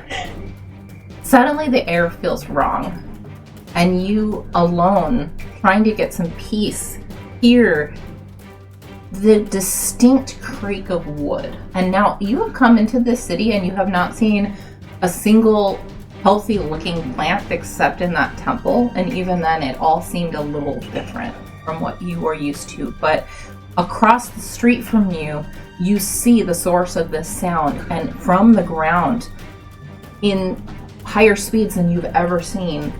Suddenly the air feels wrong, and you alone, trying to get some peace, hear the distinct creak of wood. And now you have come into this city and you have not seen a single healthy looking plant except in that temple, and even then it all seemed a little different from what you were used to. But across the street from you, you see the source of this sound, and from the ground, in higher speeds than you've ever seen,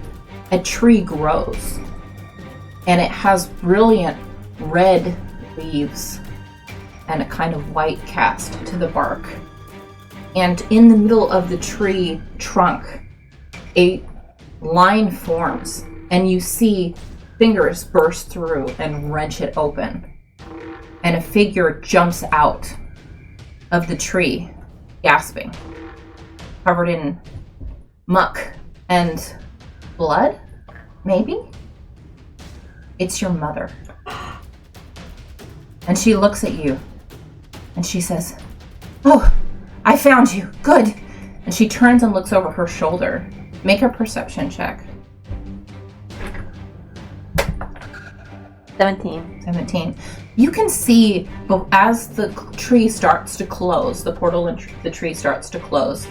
a tree grows, and it has brilliant red leaves and a kind of white cast to the bark. And in the middle of the tree trunk, a line forms, and you see fingers burst through and wrench it open, and a figure jumps out of the tree, gasping, covered in muck and blood, maybe? It's your mother. And she looks at you, and she says, "Oh, I found you. Good." And she turns and looks over her shoulder. Make a perception check. 17. You can see, as the tree starts to close, the portal in the tree starts to close,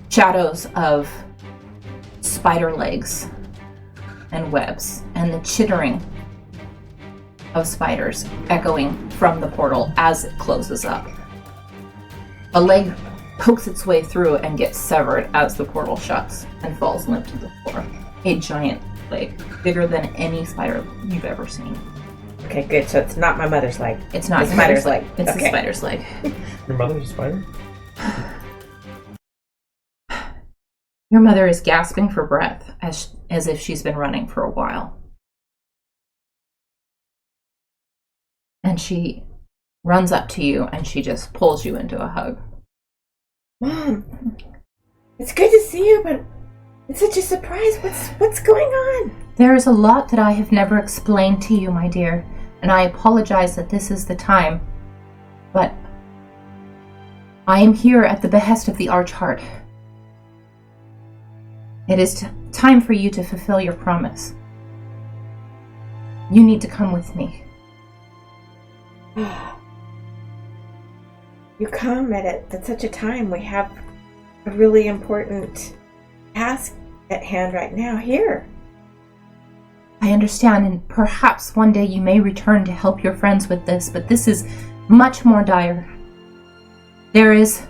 shadows of spider legs and webs, and the chittering of spiders echoing from the portal as it closes up. A leg pokes its way through and gets severed as the portal shuts and falls limp to the floor. A giant leg, bigger than any spider you've ever seen. Okay, good. So it's not my mother's leg. It's not the spider's leg. It's Okay. the spider's leg. Your mother's a spider? Your mother is gasping for breath as if she's been running for a while. And she runs up to you and she just pulls you into a hug. Mom, it's good to see you, but it's such a surprise. What's going on? There is a lot that I have never explained to you, my dear, and I apologize that this is the time, but I am here at the behest of the Archheart. It is time for you to fulfill your promise. You need to come with me. You come at such a time. We have a really important task at hand right now here. I understand, and perhaps one day you may return to help your friends with this, but this is much more dire. There is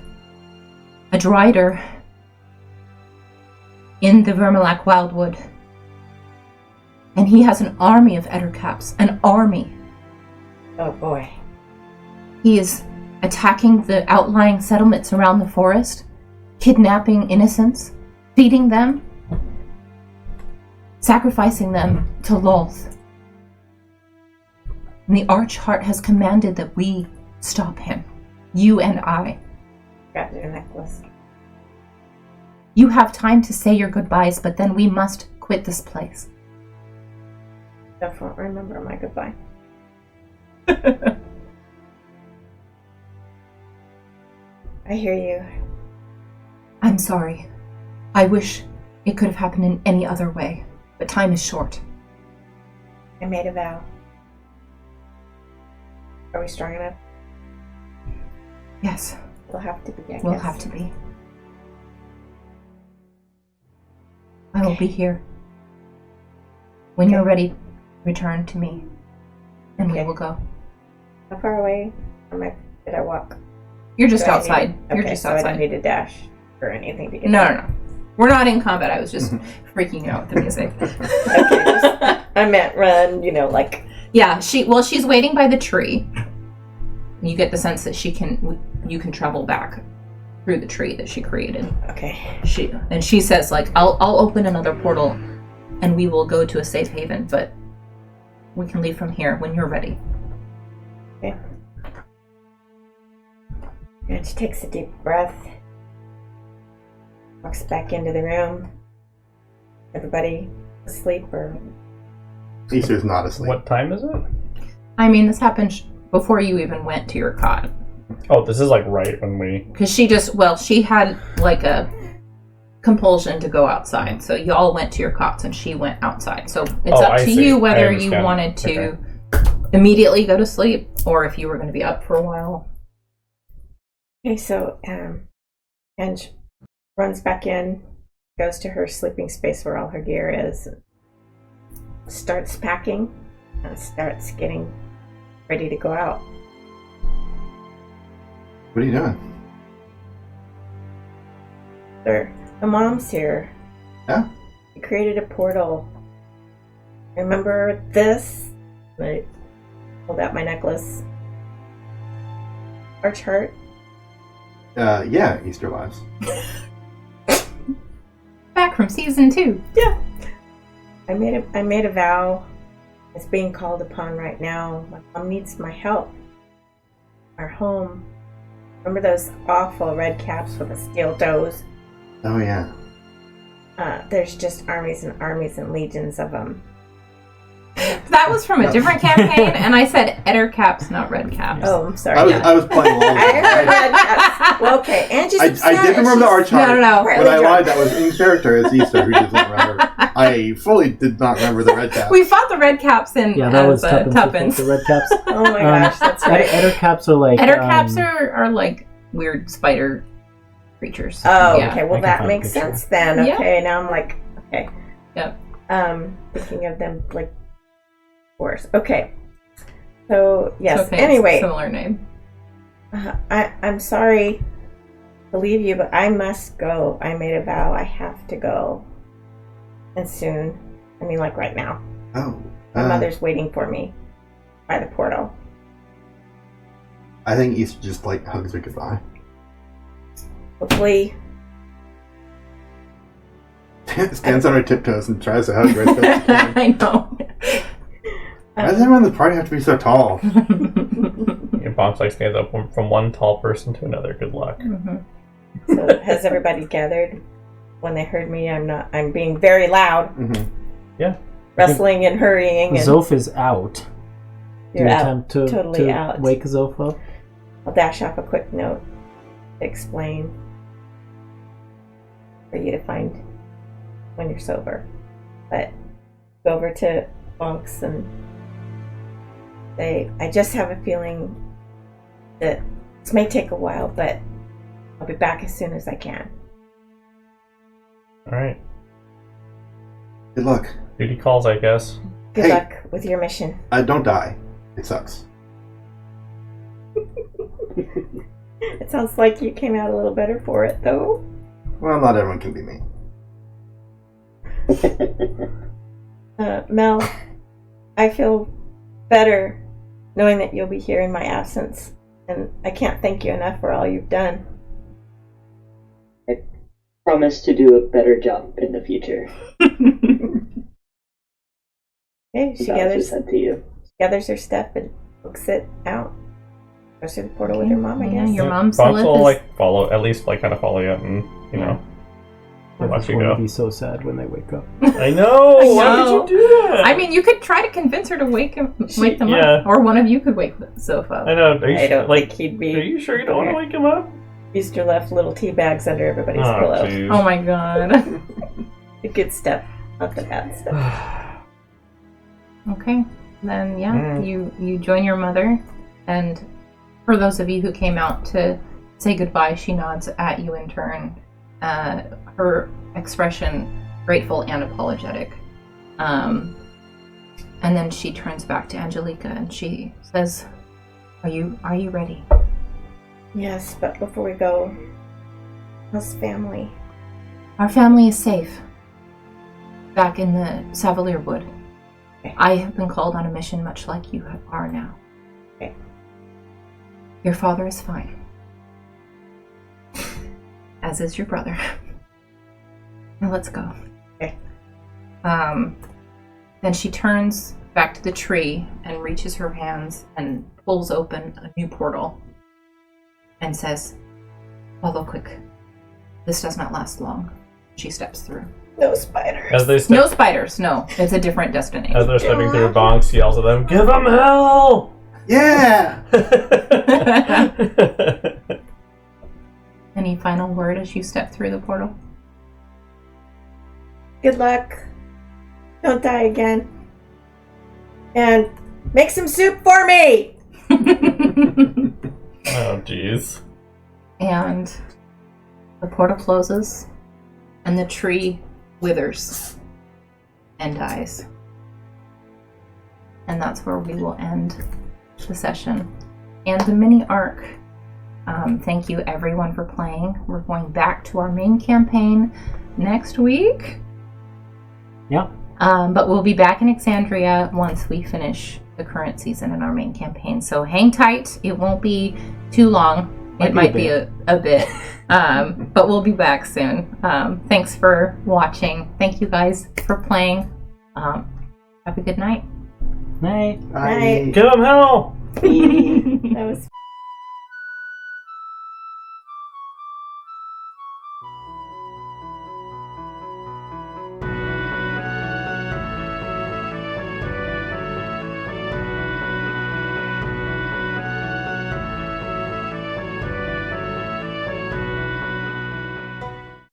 a Drider in the Vermilak Wildwood, and he has an army of Ettercaps, an army. Oh boy. He is attacking the outlying settlements around the forest, kidnapping innocents, feeding them, sacrificing them to Lolth. And the Archheart has commanded that we stop him. You and I. Got your necklace. You have time to say your goodbyes, but then we must quit this place. Jeff won't remember my goodbye. I hear you. I'm sorry. I wish it could have happened in any other way, but time is short. I made a vow. Are we strong enough? Yes, We'll have to be, I guess. we'll have to be. I will be here. When you're ready, return to me, and we Okay. will go. How far away did I walk? You're just Do I need- outside. You're okay, just so I outside. don't need to dash or anything to get No, there. no, no. We're not in combat. I was just freaking out with the music. Okay, just, I meant run, like... Yeah, she's waiting by the tree. You get the sense that you can travel back through the tree that she created. Okay. She says, like, I'll open another portal and we will go to a safe haven, but we can leave from here when you're ready. Okay. And she takes a deep breath. Walks back into the room. Everybody asleep or... Easter's not asleep. What time is it? I mean, this happened before you even went to your cot. Oh, this is like right when we... Because she had like a compulsion to go outside. So you all went to your cots and she went outside. So it's up I to see. you I whether you understand. wanted to Okay. immediately go to sleep or if you were going to be up for a while. Okay, so, Ange runs back in, goes to her sleeping space where all her gear is, starts packing, and starts getting ready to go out. What are you doing? The mom's here. Yeah? We created a portal. Remember this? I pulled out my necklace. Our chart. Yeah, Easter Wives. Back from season 2. Yeah. I made a vow. It's being called upon right now. My mom needs my help. Our home. Remember those awful red caps with the steel toes? Oh, yeah. There's just armies and armies and legions of them. That was from a different campaign, and I said Etter caps, not red caps. Oh, I'm sorry. I was playing along. I heard red caps. Well, okay. Angie's upset. I did remember the Archheart. No. When I lied, that was in character. It's Easter who doesn't remember. I fully did not remember the red cap. We fought the red caps in Yeah, that was Tuppence. Tuppence. The red caps. Oh my gosh, that's right. Etter caps are like... Etter caps are like weird spider creatures. Oh, Yeah. okay. I Well, can that find a makes picture. sense then. Yeah. Okay, now I'm like, okay. Yep. Thinking of them like worse. Okay. So yes. It's okay, Anyway, it's a similar name. I'm sorry to leave you, but I must go. I made a vow. I have to go, and soon. I mean, like right now. Oh. My mother's waiting for me by the portal. I think Easter just like hugs her goodbye. Hopefully, Stands on her tiptoes and tries to hug her. as best she can. I know. Why does everyone in the party have to be so tall? Your Bonks like stands up from one tall person to another. Good luck. Mhm. so has everybody gathered? When they heard me, I'm being very loud, rustling and hurrying, and Zoph is out. Do you're you out. attempt to, Totally to out. wake Zoph up? I'll dash off a quick note to explain for you to find when you're sober. But go over to Bonks and say, I just have a feeling that this may take a while, but I'll be back as soon as I can. All right. Good luck. Duty calls, I guess. Good Hey. luck with your mission. Don't die. It sucks. It sounds like you came out a little better for it, though. Well, not everyone can be me. Mel, I feel better knowing that you'll be here in my absence, and I can't thank you enough for all you've done. Promise to do a better job in the future. Okay, she That's gathers said to you. her stuff and books it out. Goes through the portal with her mom, I Yeah, guess. your mom Bonks will Silith like follow, at least like kind of follow you, and you know, watch It's you going to go. be so sad when they wake up. I know. I Why know. did you do that? I mean, you could try to convince her to wake them yeah. up, or one of you could wake Zoph up. I know. Are you I don't like? think he'd Are be. you sure you don't want to wake him up? Easter left little tea bags under everybody's Oh, pillow. jeez. Oh my god. The good stuff, not the bad stuff. Okay, then yeah, Mm. you join your mother, and for those of you who came out to say goodbye, she nods at you in turn. Her expression grateful and apologetic, and then she turns back to Angelica and she says, "Are you ready?" Yes, but before we go, how's family? Our family is safe. Back in the Savalier Wood. Okay. I have been called on a mission much like you are now. Okay. Your father is fine. As is your brother. Now let's go. Okay. Then she turns back to the tree and reaches her hands and pulls open a new portal and says, "Follow quick. This does not last long." She steps through. No spiders. As they No step, spiders, no. It's a different destination. as they're stepping through, Bonks yells at them, "Give them hell!" Yeah! Any final word as you step through the portal? Good luck. Don't die again. And make some soup for me! Oh, jeez. And the portal closes, and the tree withers and dies. And that's where we will end the session and the mini arc. Thank you everyone for playing. We're going back to our main campaign next week. Yeah. But we'll be back in Exandria once we finish the current season in our main campaign. So hang tight. It won't be too long. It might be a bit. But we'll be back soon. Thanks for watching. Thank you guys for playing. Have a good night. Night. Night. Give them hell! That was